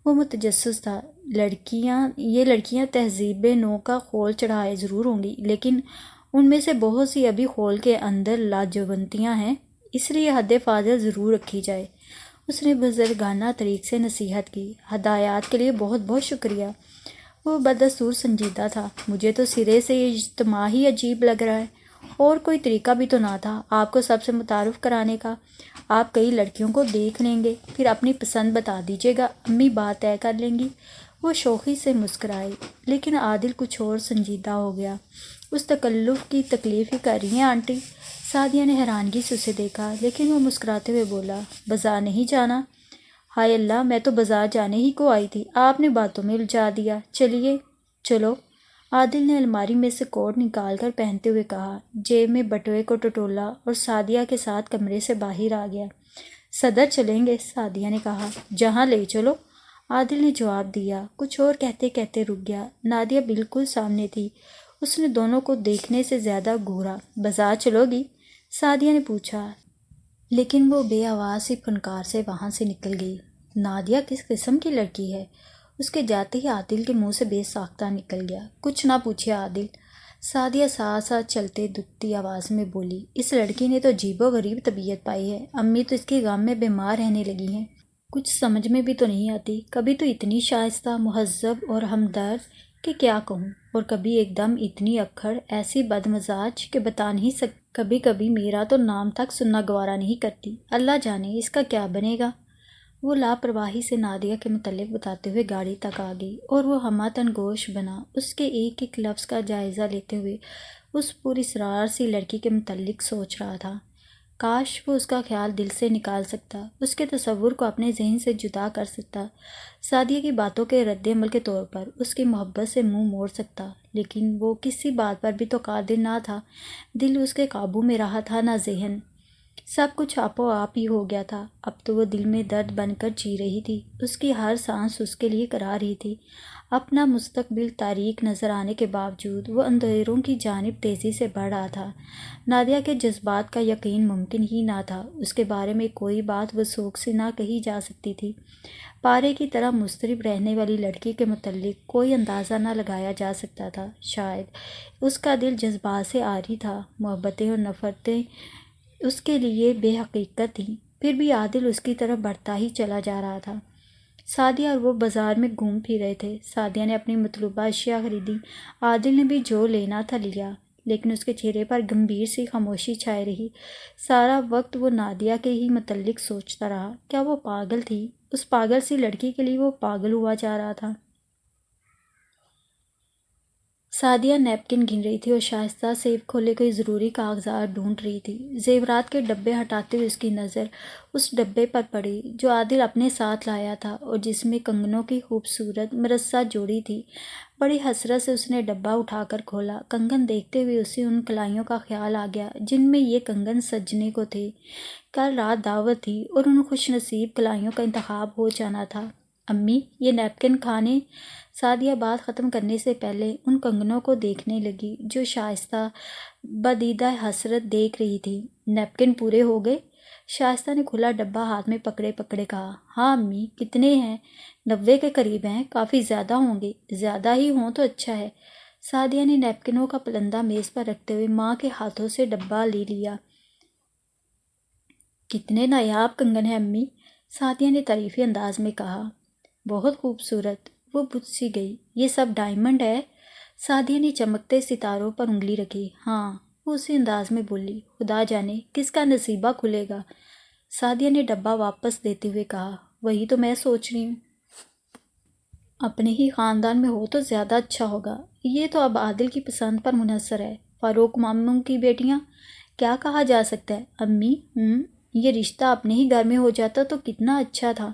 Speaker 1: وہ متجسس تھا۔ یہ لڑکیاں تہذیب نو کا خول چڑھائے ضرور ہوں گی، لیکن ان میں سے بہت سی ابھی خول کے اندر لاجوانتیاں ہیں، اس لیے حد فاضل ضرور رکھی جائے۔ اس نے بزرگانہ طریق سے نصیحت کی۔ ہدایات کے لیے بہت بہت شکریہ۔ وہ بدستور سنجیدہ تھا۔ مجھے تو سرے سے یہ اجتماع ہی عجیب لگ رہا ہے، اور کوئی طریقہ بھی تو نہ تھا آپ کو سب سے متعارف کرانے کا۔ آپ کئی لڑکیوں کو دیکھ لیں گے، پھر اپنی پسند بتا دیجیے گا، امی بات طے کر لیں گی۔ وہ شوخی سے مسکرائی، لیکن عادل کچھ اور سنجیدہ ہو گیا۔ اس تکلف کی تکلیف ہی کر رہی ہیں آنٹی؟ سعدیہ نے حیرانگی سے اسے دیکھا، لیکن وہ مسکراتے ہوئے بولا، بازار نہیں جانا؟ ہائے اللہ، میں تو بازار جانے ہی کو آئی تھی، آپ نے باتوں میں الجھا دیا۔ چلو۔ عادل نے الماری میں سے کوٹ نکال کر پہنتے ہوئے کہا، جیب میں بٹوے کو ٹٹولا اور سعدیہ کے ساتھ کمرے سے باہر آ گیا۔ صدر چلیں گے؟ سعدیہ نے کہا۔ جہاں لے چلو، عادل نے جواب دیا۔ کچھ اور کہتے کہتے رک گیا۔ نادیہ بالکل سامنے تھی۔ اس نے دونوں کو دیکھنے سے زیادہ گھورا۔ بازار چلو گی؟ سعدیہ نے پوچھا، لیکن وہ بے آواز سی فنکار سے وہاں سے نکل گئی۔ نادیہ کس قسم کی لڑکی ہے؟ اس کے جاتے ہی عادل کے منہ سے بے ساختہ نکل گیا۔ کچھ نہ پوچھے عادل۔ سعدیہ ساتھ ساتھ چلتے دکھتی آواز میں بولی، اس لڑکی نے تو عجیب و غریب طبیعت پائی ہے، امی تو اس کے غم میں بیمار رہنے لگی ہیں۔ کچھ سمجھ میں بھی تو نہیں آتی، کبھی تو اتنی شائستہ، مہذب اور ہمدرد کہ کیا کہوں، اور کبھی ایک دم اتنی اکھڑ، ایسی بد مزاج کہ بتا نہیں سکتی۔ کبھی کبھی میرا تو نام تک سننا گوارا نہیں کرتی۔ اللہ جانے اس کا کیا بنے گا۔ وہ لاپرواہی سے نادیہ کے متعلق بتاتے ہوئے گاڑی تک آ گئی، اور وہ ہمہ گوش بنا، اس کے ایک ایک لفظ کا جائزہ لیتے ہوئے اس پراسرار سی لڑکی کے متعلق سوچ رہا تھا۔ کاش وہ اس کا خیال دل سے نکال سکتا، اس کے تصور کو اپنے ذہن سے جدا کر سکتا، سعدیہ کی باتوں کے رد عمل کے طور پر اس کی محبت سے منہ موڑ سکتا، لیکن وہ کسی بات پر بھی تو قادر نہ تھا۔ دل اس کے قابو میں رہا تھا، نہ ذہن۔ سب کچھ آپ و آپ ہی ہو گیا تھا۔ اب تو وہ دل میں درد بن کر جی رہی تھی، اس کی ہر سانس اس کے لیے کرا رہی تھی۔ اپنا مستقبل تاریک نظر آنے کے باوجود وہ اندھیروں کی جانب تیزی سے بڑھ رہا تھا۔ نادیہ کے جذبات کا یقین ممکن ہی نہ تھا، اس کے بارے میں کوئی بات وثوق سے نہ کہی جا سکتی تھی۔ پارے کی طرح مضطرب رہنے والی لڑکی کے متعلق کوئی اندازہ نہ لگایا جا سکتا تھا۔ شاید اس کا دل جذبات سے عاری تھا، محبتیں اور نفرتیں اس کے لیے بے حقیقت تھیں، پھر بھی عادل اس کی طرف بڑھتا ہی چلا جا رہا تھا۔ سعدیہ اور وہ بازار میں گھوم پھر رہے تھے۔ سعدیہ نے اپنی مطلوبہ اشیاء خریدی، عادل نے بھی جو لینا تھا لیا، لیکن اس کے چہرے پر گمبھیر سی خاموشی چھائے رہی۔ سارا وقت وہ نادیہ کے ہی متعلق سوچتا رہا۔ کیا وہ پاگل تھی؟ اس پاگل سی لڑکی کے لیے وہ پاگل ہوا جا رہا تھا۔ سعدیہ نیپکن گن رہی تھی اور شائستہ سیب کھولے کوئی ضروری کاغذات ڈھونڈ رہی تھی۔ زیورات کے ڈبے ہٹاتے ہوئے اس کی نظر اس ڈبے پر پڑی جو عادل اپنے ساتھ لایا تھا اور جس میں کنگنوں کی خوبصورت مرصع جوڑی تھی۔ بڑی حسرت سے اس نے ڈبہ اٹھا کر کھولا۔ کنگن دیکھتے ہوئے اسے ان کلائیوں کا خیال آ گیا جن میں یہ کنگن سجنے کو تھے۔ کل رات دعوت تھی اور ان خوش نصیب کلائیوں کا انتخاب ہو جانا تھا۔ امی، یہ نیپکن کھانے؟ سعدیہ بات ختم کرنے سے پہلے ان کنگنوں کو دیکھنے لگی جو شائستہ بدیدہ حسرت دیکھ رہی تھی۔ نیپکن پورے ہو گئے؟ شائستہ نے کھلا ڈبہ ہاتھ میں پکڑے پکڑے کہا۔ ہاں امی، کتنے ہیں؟ 90 کے قریب ہیں، کافی زیادہ ہوں گے۔ زیادہ ہی ہوں تو اچھا ہے۔ سعدیہ نے نیپکنوں کا پلندہ میز پر رکھتے ہوئے ماں کے ہاتھوں سے ڈبہ لے لیا۔ کتنے نایاب کنگن ہیں امی، سعدیہ نے تعریفی انداز میں کہا۔ بہت خوبصورت۔ وہ بجھ سی گئی۔ یہ سب ڈائمنڈ ہے؟ سعدیہ نے چمکتے ستاروں پر انگلی رکھی۔ ہاں، وہ اسی انداز میں بولی۔ خدا جانے کس کا نصیبہ کھلے گا۔ سعدیہ نے ڈبہ واپس دیتے ہوئے کہا۔ وہی تو میں سوچ رہی ہوں، اپنے ہی خاندان میں ہو تو زیادہ اچھا ہوگا۔ یہ تو اب عادل کی پسند پر منحصر ہے۔ فاروق ماموں کی بیٹیاں، کیا کہا جا سکتا ہے؟ امی، یہ رشتہ اپنے ہی گھر میں ہو جاتا تو کتنا اچھا تھا۔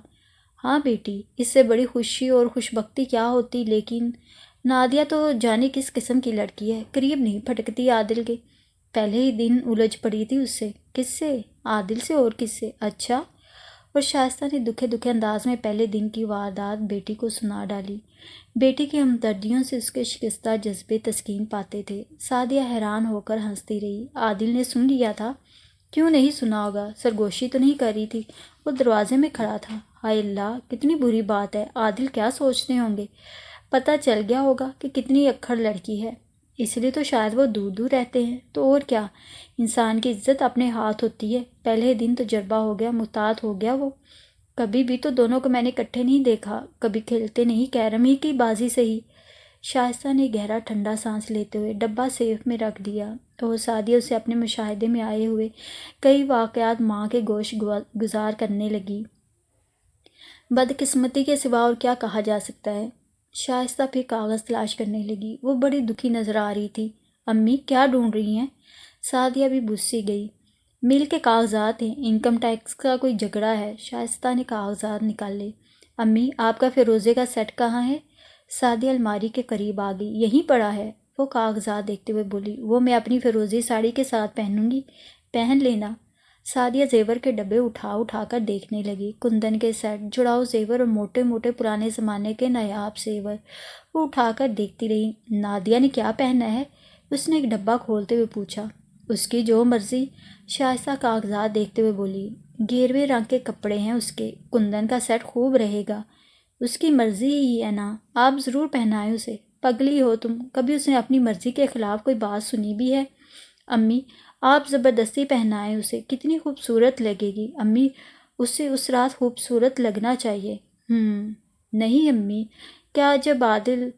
Speaker 1: ہاں بیٹی، اس سے بڑی خوشی اور خوشبختی کیا ہوتی، لیکن نادیہ تو جانے کس قسم کی لڑکی ہے، قریب نہیں پھٹکتی عادل کے۔ پہلے ہی دن الجھ پڑی تھی اس سے۔ کس سے؟ عادل سے، اور کس سے؟ اچھا۔ اور شائستہ نے دکھے دکھے انداز میں پہلے دن کی واردات بیٹی کو سنا ڈالی۔ بیٹی کی ہمدردیوں سے اس کے شکستہ جذبے تسکین پاتے تھے۔ سعدیہ حیران ہو کر ہنستی رہی۔ عادل نے سن لیا تھا؟ کیوں نہیں سنا ہوگا، سرگوشی تو نہیں کر رہی تھی، وہ دروازے میں کھڑا تھا۔ ہائے اللہ، کتنی بری بات ہے، عادل کیا سوچتے ہوں گے؟ پتہ چل گیا ہوگا کہ کتنی اکھڑ لڑکی ہے، اس لیے تو شاید وہ دور دور رہتے ہیں۔ تو اور کیا، انسان کی عزت اپنے ہاتھ ہوتی ہے۔ پہلے دن تجربہ ہو گیا، محتاط ہو گیا وہ۔ کبھی بھی تو دونوں کو میں نے اکٹھے نہیں دیکھا، کبھی کھیلتے نہیں، کیرم ہی کی بازی سے ہی۔ شائستہ نے گہرا ٹھنڈا سانس لیتے ہوئے ڈبہ سیف میں رکھ دیا، اور سعدیہ اسے اپنے مشاہدے میں آئے ہوئے کئی واقعات ماں کے گوش گزار کرنے لگی۔ بدقسمتی کے سوا اور کیا کہا جا سکتا ہے؟ شائستہ پھر کاغذ تلاش کرنے لگی۔ وہ بڑی دکھی نظر آ رہی تھی۔ امی، کیا ڈھونڈ رہی ہیں؟ سعدیہ بھی بجھ سی گئی۔ مل کے کاغذات ہیں، انکم ٹیکس کا کوئی جھگڑا ہے۔ شائستہ نے کاغذات نکالے۔ امی، آپ کا فیروزے کا سیٹ کہاں ہے؟ سعدیہ الماری کے قریب آ گئی۔ یہیں پڑا ہے۔ وہ کاغذات دیکھتے ہوئے بولی، وہ میں اپنی فیروزی ساڑی کے ساتھ پہنوں گی، پہن لینا۔ سعدیہ زیور کے ڈبے اٹھا اٹھا کر دیکھنے لگی۔ کندن کے سیٹ، جڑاؤ زیور اور موٹے موٹے پرانے زمانے کے نایاب زیور وہ اٹھا کر دیکھتی رہی۔ نادیہ نے کیا پہنا ہے؟ اس نے ایک ڈبہ کھولتے ہوئے پوچھا۔ اس کی جو مرضی، شائستہ کاغذات دیکھتے ہوئے بولی۔ گیروے رنگ کے کپڑے ہیں اس کے، کندن کا سیٹ خوب رہے گا۔ اس کی مرضی ہی ہے نا، آپ ضرور پہنائیں اسے۔ پگلی ہو تم، کبھی اس نے اپنی مرضی کے خلاف کوئی بات سنی بھی ہے؟ امی، آپ زبردستی پہنائیں اسے، کتنی خوبصورت لگے گی۔ امی، اسے اس رات خوبصورت لگنا چاہیے۔ نہیں امی، کیا عجب عادل۔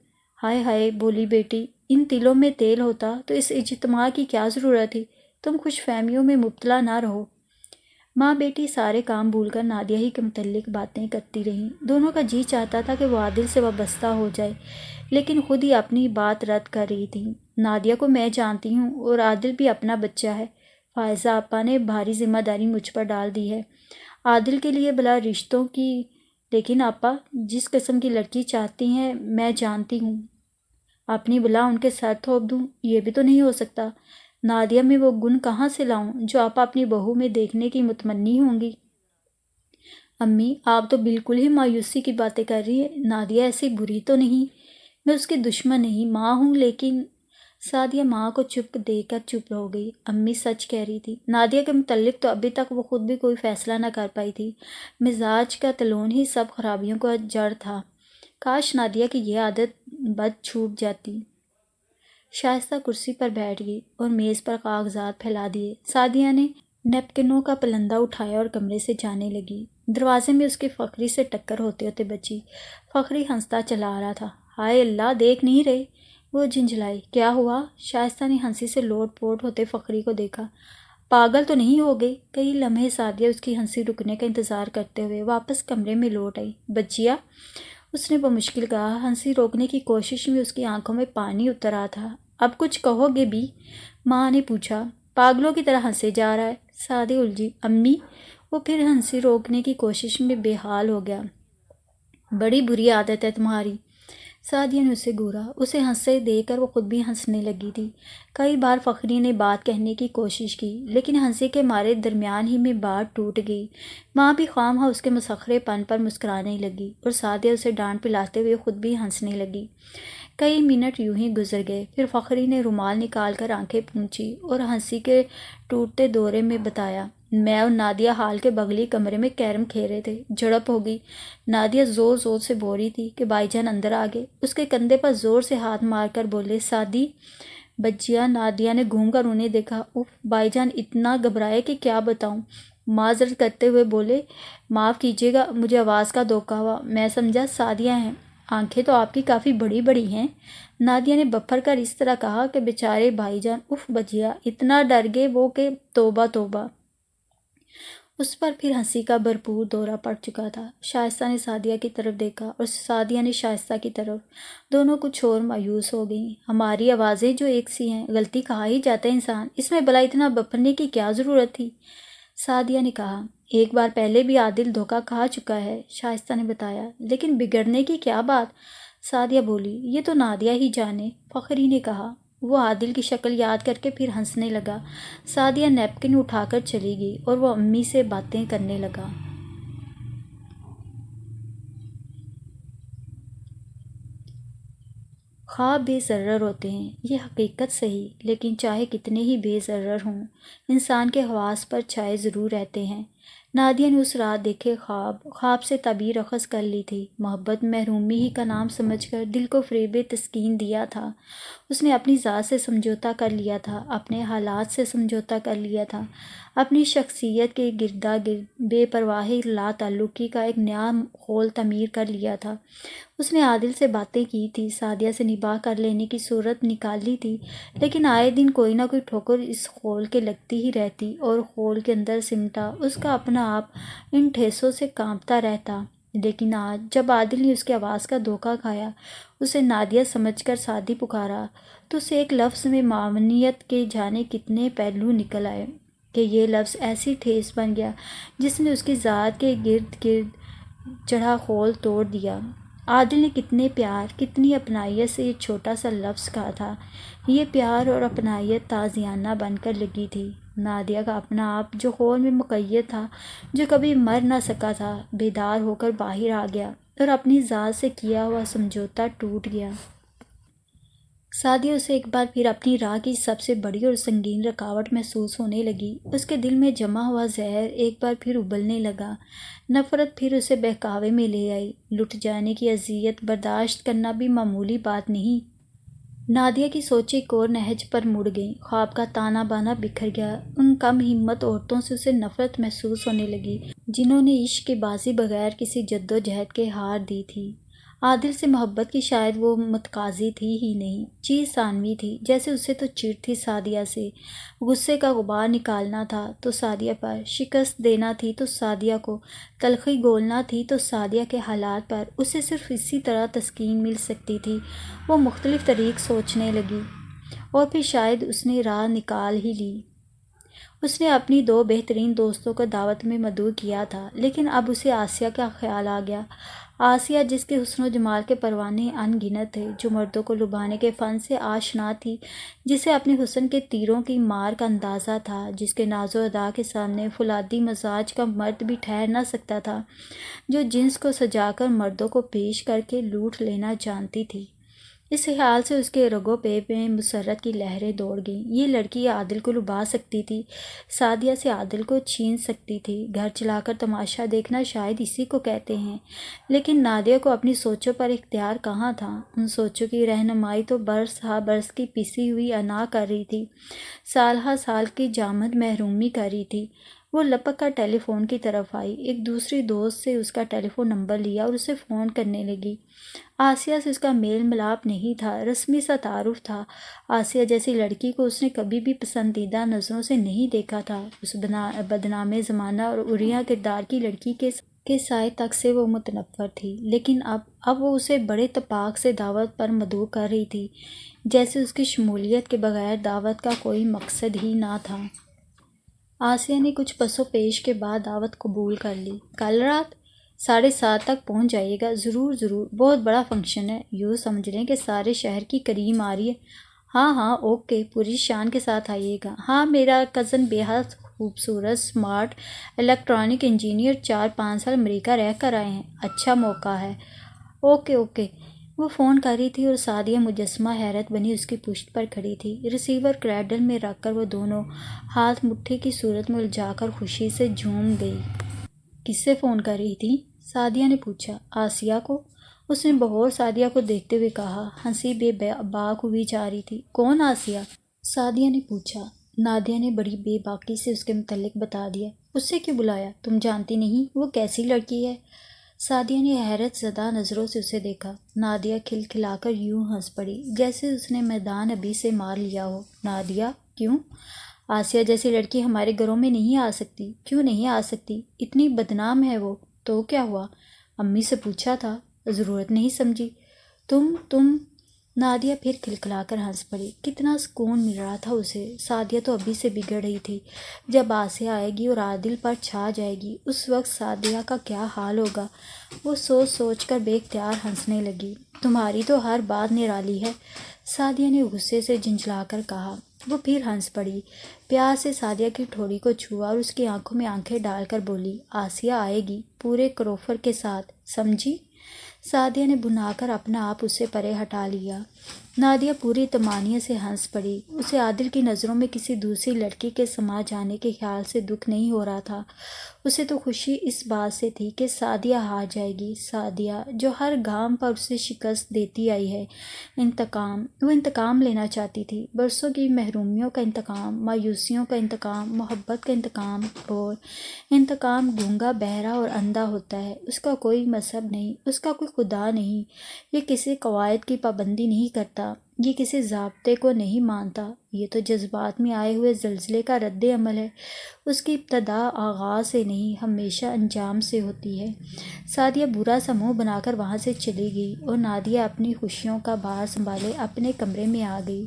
Speaker 1: ہائے ہائے، بولی بیٹی، ان تلوں میں تیل ہوتا تو اس اجتماع کی کیا ضرورت تھی؟ تم خوش فہمیوں میں مبتلا نہ رہو۔ ماں بیٹی سارے کام بھول کر نادیہ ہی کے متعلق باتیں کرتی رہیں۔ دونوں کا جی چاہتا تھا کہ وہ عادل سے وابستہ ہو جائے، لیکن خود ہی اپنی بات رد کر رہی تھیں۔ نادیہ کو میں جانتی ہوں، اور عادل بھی اپنا بچہ ہے۔ فائزہ آپا نے بھاری ذمہ داری مجھ پر ڈال دی ہے، عادل کے لیے بلا رشتوں کی۔ لیکن آپا، جس قسم کی لڑکی چاہتی ہیں میں جانتی ہوں، اپنی بلا ان کے سر تھوپ دوں، یہ بھی تو نہیں ہو سکتا۔ نادیہ میں وہ گن کہاں سے لاؤں جو آپا اپنی بہو میں دیکھنے کی متمنی ہوں گی؟ امی، آپ تو بالکل ہی مایوسی کی باتیں کر رہی ہیں۔ نادیہ ایسی بری تو نہیں، میں اس کی دشمن نہیں، ماں ہوں، لیکن… سعدیہ ماں کو چپ دے کر چپ ہو گئی۔ امی سچ کہہ رہی تھی، نادیہ کے متعلق تو ابھی تک وہ خود بھی کوئی فیصلہ نہ کر پائی تھی۔ مزاج کا تلون ہی سب خرابیوں کا جڑ تھا۔ کاش نادیہ کی یہ عادت بد چھوٹ جاتی۔ شائستہ کرسی پر بیٹھ گئی اور میز پر کاغذات پھیلا دیے۔ سعدیہ نے نیپکنوں کا پلندہ اٹھایا اور کمرے سے جانے لگی۔ دروازے میں اس کی فخری سے ٹکر ہوتے ہوتے بچی۔ فخری ہنستا چلا آ رہا تھا۔ ہائے اللہ، دیکھ نہیں رہے؟ وہ جھنجھلائی۔ کیا ہوا؟ شائستہ نے ہنسی سے لوٹ پوٹ ہوتے فخری کو دیکھا۔ پاگل تو نہیں ہو گئی؟ کئی لمحے سعدیہ اس کی ہنسی رکنے کا انتظار کرتے ہوئے واپس کمرے میں لوٹ آئی۔ بچیا، اس نے بمشکل کہا۔ ہنسی روکنے کی کوشش میں اس کی آنکھوں میں پانی اتر آ تھا۔ اب کچھ کہو گے بھی؟ ماں نے پوچھا۔ پاگلوں کی طرح ہنسے جا رہا ہے۔ سعدیہ الجھی۔ امی، وہ پھر ہنسی روکنے کی کوشش میں بے حال ہو گیا۔ بڑی بری عادت ہے تمہاری۔ سعدیہ نے اسے گھورا۔ اسے ہنسے دے کر وہ خود بھی ہنسنے لگی تھی۔ کئی بار فخری نے بات کہنے کی کوشش کی، لیکن ہنسی کے مارے درمیان ہی میں بات ٹوٹ گئی۔ ماں بھی خواہ اس کے مسخرے پن پر مسکرانے لگی، اور سعدیہ اسے ڈانٹ پلاتے ہوئے خود بھی ہنسنے لگی۔ کئی منٹ یوں ہی گزر گئے۔ پھر فخری نے رومال نکال کر آنکھیں پونچھی اور ہنسی کے ٹوٹتے دورے میں بتایا، میں اور نادیہ حال کے بغلی کمرے میں کیرم کھیل رہے تھے، جھڑپ ہو گئی۔ نادیہ زور زور سے بول رہی تھی کہ بھائی جان اندر آ گئے۔ اس کے کندھے پر زور سے ہاتھ مار کر بولے، سعدی بچیا۔ نادیہ نے گھوم کر انہیں دیکھا۔ اف، بھائی جان اتنا گھبرائے کہ کیا بتاؤں۔ معذرت کرتے ہوئے بولے، معاف کیجیے گا، مجھے آواز کا دھوکہ ہوا، میں سمجھا سعدیہ ہیں۔ آنکھیں تو آپ کی کافی بڑی بڑی ہیں۔ نادیہ نے بپھر کر اس طرح کہا کہ بیچارے بھائی جان، اف بچیا، اتنا ڈر گئے وہ کہ توبہ توبہ۔ اس پر پھر ہنسی کا بھرپور دورہ پڑ چکا تھا۔ شائستہ نے سعدیہ کی طرف دیکھا اور سعدیہ نے شائستہ کی طرف۔ دونوں کچھ اور مایوس ہو گئیں۔ ہماری آوازیں جو ایک سی ہیں، غلطی کہا ہی جاتا ہے انسان، اس میں بھلا اتنا بپھرنے کی کیا ضرورت تھی؟ سعدیہ نے کہا۔ ایک بار پہلے بھی عادل دھوکہ کھا چکا ہے، شائستہ نے بتایا، لیکن بگڑنے کی کیا بات؟ سعدیہ بولی۔ یہ تو نادیہ ہی جانے، فخری نے کہا۔ وہ عادل کی شکل یاد کر کے پھر ہنسنے لگا۔ سعدیہ نیپکن اٹھا کر چلی گئی اور وہ امی سے باتیں کرنے لگا۔ خواب بے ضرر ہوتے ہیں، یہ حقیقت صحیح، لیکن چاہے کتنے ہی بے ضرر ہوں، انسان کے حواس پر چھائے ضرور رہتے ہیں۔ نادیہ نے اس رات دیکھے خواب سے تعبیر اخذ کر لی تھی۔ محبت محرومی ہی کا نام سمجھ کر دل کو فریب تسکین دیا تھا۔ اس نے اپنی ذات سے سمجھوتا کر لیا تھا، اپنے حالات سے سمجھوتا کر لیا تھا، اپنی شخصیت کے گردا گرد بے پرواہی لا تعلقی کا ایک نیا خول تعمیر کر لیا تھا۔ اس نے عادل سے باتیں کی تھی، سعدیہ سے نباہ کر لینے کی صورت نکالی تھی، لیکن آئے دن کوئی نہ کوئی ٹھوکر اس خول کے لگتی ہی رہتی اور خول کے اندر سمٹا اس کا اپنا آپ ان ٹھیسوں سے کانپتا رہتا۔ لیکن آج جب عادل نے اس کی آواز کا دھوکہ کھایا، اسے نادیہ سمجھ کر سعدی پکارا، تو اسے ایک لفظ میں معاونیت کے جانے کتنے پہلو نکل آئے کہ یہ لفظ ایسی ٹھیس بن گیا جس نے اس کی ذات کے گرد گرد چڑھا خول توڑ دیا۔ عادل نے کتنے پیار، کتنی اپنائیت سے یہ چھوٹا سا لفظ کہا تھا۔ یہ پیار اور اپنائیت تازیانہ بن کر لگی تھی۔ نادیہ کا اپنا آپ جو خول میں مقید تھا، جو کبھی مر نہ سکا تھا، بیدار ہو کر باہر آ گیا اور اپنی ذات سے کیا ہوا سمجھوتا ٹوٹ گیا۔ سعدیہ اسے ایک بار پھر اپنی راہ کی سب سے بڑی اور سنگین رکاوٹ محسوس ہونے لگی۔ اس کے دل میں جمع ہوا زہر ایک بار پھر ابلنے لگا۔ نفرت پھر اسے بہکاوے میں لے آئی۔ لٹ جانے کی اذیت برداشت کرنا بھی معمولی بات نہیں۔ نادیہ کی سوچیں ایک اور نہج پر مڑ گئیں۔ خواب کا تانا بانا بکھر گیا۔ ان کم ہمت عورتوں سے اسے نفرت محسوس ہونے لگی جنہوں نے عشق کی بازی بغیر کسی جدوجہد کے ہار دی تھی۔ عادل سے محبت کی شاید وہ متقاضی تھی ہی نہیں، چیز ثانوی تھی۔ جیسے اسے تو چڑ تھی سعدیہ سے، غصے کا غبار نکالنا تھا تو سعدیہ پر، شکست دینا تھی تو سعدیہ کو، تلخی گھولنا تھی تو سعدیہ کے حالات پر۔ اسے صرف اسی طرح تسکین مل سکتی تھی۔ وہ مختلف طریق سوچنے لگی اور پھر شاید اس نے راہ نکال ہی لی۔ اس نے اپنی دو بہترین دوستوں کو دعوت میں مدعو کیا تھا، لیکن اب اسے آسیہ کا خیال آ گیا۔ آسیہ جس کے حسن و جمال کے پروانے ان گنت تھے، جو مردوں کو لبھانے کے فن سے آشنا تھی، جسے اپنے حسن کے تیروں کی مار کا اندازہ تھا، جس کے ناز و ادا کے سامنے فولادی مزاج کا مرد بھی ٹھہر نہ سکتا تھا، جو جنس کو سجا کر مردوں کو پیش کر کے لوٹ لینا جانتی تھی۔ اس خیال سے اس کے رگوں پہ میں مسرت کی لہریں دوڑ گئیں۔ یہ لڑکی عادل کو لبھا سکتی تھی، سعدیہ سے عادل کو چھین سکتی تھی۔ گھر چلا کر تماشا دیکھنا شاید اسی کو کہتے ہیں۔ لیکن نادیہ کو اپنی سوچوں پر اختیار کہاں تھا؟ ان سوچوں کی رہنمائی تو برس ہا برس کی پسی ہوئی انا کر رہی تھی، سال ہا سال کی جامد محرومی کر رہی تھی۔ وہ لپک کر ٹیلی فون کی طرف آئی، ایک دوسری دوست سے اس کا ٹیلی فون نمبر لیا اور اسے فون کرنے لگی۔ آسیہ سے اس کا میل ملاپ نہیں تھا، رسمی سا تعارف تھا۔ آسیہ جیسی لڑکی کو اس نے کبھی بھی پسندیدہ نظروں سے نہیں دیکھا تھا۔ اس بدنام زمانہ اور عریاں کردار کی لڑکی کے سائے تک سے وہ متنفر تھی، لیکن اب وہ اسے بڑے اتفاق سے دعوت پر مدعو کر رہی تھی، جیسے اس کی شمولیت کے بغیر دعوت کا کوئی مقصد ہی نہ تھا۔ آسیہ نے کچھ پس و پیش کے بعد دعوت قبول کر لی۔ کل رات 7:30 تک پہنچ جائیے گا۔ ضرور ضرور، بہت بڑا فنکشن ہے، یوں سمجھ لیں کہ سارے شہر کی کریم آ رہی ہے۔ ہاں ہاں اوکے، پوری شان کے ساتھ آئیے گا۔ ہاں، میرا کزن بے حد خوبصورت، سمارٹ الیکٹرانک انجینئر، 4-5 سال امریکہ رہ کر آئے ہیں۔ اچھا موقع ہے۔ Okay okay. وہ فون کر رہی تھی اور سعدیہ مجسمہ حیرت بنی اس کی پشت پر کھڑی تھی۔ ریسیور کریڈل میں رکھ کر وہ دونوں ہاتھ مٹھی کی صورت میں الجھا کر خوشی سے جھوم گئی۔ کس سے فون کر رہی تھی؟ سعدیہ نے پوچھا۔ آسیہ کو، اس نے بغور سعدیہ کو دیکھتے ہوئے کہا۔ ہنسی بے باک ہوئی جا رہی تھی۔ کون آسیہ؟ سعدیہ نے پوچھا۔ نادیہ نے بڑی بے باکی سے اس کے متعلق بتا دیا۔ اس سے کیوں بلایا؟ تم جانتی نہیں وہ کیسی لڑکی ہے؟ سعدیہ نے حیرت زدہ نظروں سے اسے دیکھا۔ نادیہ کھلکھلا کر یوں ہنس پڑی جیسے اس نے میدان ابی سے مار لیا ہو۔ نادیہ، کیوں؟ آسیہ جیسی لڑکی ہمارے گھروں میں نہیں آ سکتی۔ کیوں نہیں آ سکتی؟ اتنی بدنام ہے وہ۔ تو کیا ہوا؟ امی سے پوچھا تھا، ضرورت نہیں سمجھی۔ تم نادیہ پھر کھلکھلا کر ہنس پڑی۔ کتنا سکون مل رہا تھا اسے۔ سعدیہ تو ابھی سے بگڑ رہی تھی۔ جب آسیہ آئے گی اور عادل پر چھا جائے گی، اس وقت سعدیہ کا کیا حال ہوگا؟ وہ سوچ سوچ کر بے اختیار ہنسنے لگی۔ تمہاری تو ہر بات نرالی ہے، سعدیہ نے غصے سے جھنجھلا کر کہا۔ وہ پھر ہنس پڑی، پیار سے سعدیہ کی ٹھوڑی کو چھوا اور اس کی آنکھوں میں آنکھیں ڈال کر بولی، آسیہ آئے گی پورے کروفر کے ساتھ، سمجھی؟ سعدیہ نے بھنا کر اپنا آپ اس سے پرے ہٹا لیا۔ نادیہ پوری طمانینت سے ہنس پڑی۔ اسے عادل کی نظروں میں کسی دوسری لڑکی کے سما جانے کے خیال سے دکھ نہیں ہو رہا تھا، اسے تو خوشی اس بات سے تھی کہ سعدیہ ہار جائے گی۔ سعدیہ جو ہر گام پر اسے شکست دیتی آئی ہے، وہ انتقام لینا چاہتی تھی، برسوں کی محرومیوں کا انتقام، مایوسیوں کا انتقام، محبت کا انتقام۔ اور انتقام گونگا، بہرا اور اندھا ہوتا ہے۔ اس کا کوئی مذہب نہیں، اس کا کوئی خدا نہیں، یہ کسی قواعد کی پابندی نہیں کرتا، یہ کسی ضابطے کو نہیں مانتا، یہ تو جذبات میں آئے ہوئے زلزلے کا رد عمل ہے۔ اس کی ابتدا آغاز سے نہیں، ہمیشہ انجام سے ہوتی ہے۔ سعدیہ برا سا منہ بنا کر وہاں سے چلی گئی اور نادیہ اپنی خوشیوں کا بھار سنبھالے اپنے کمرے میں آ گئی۔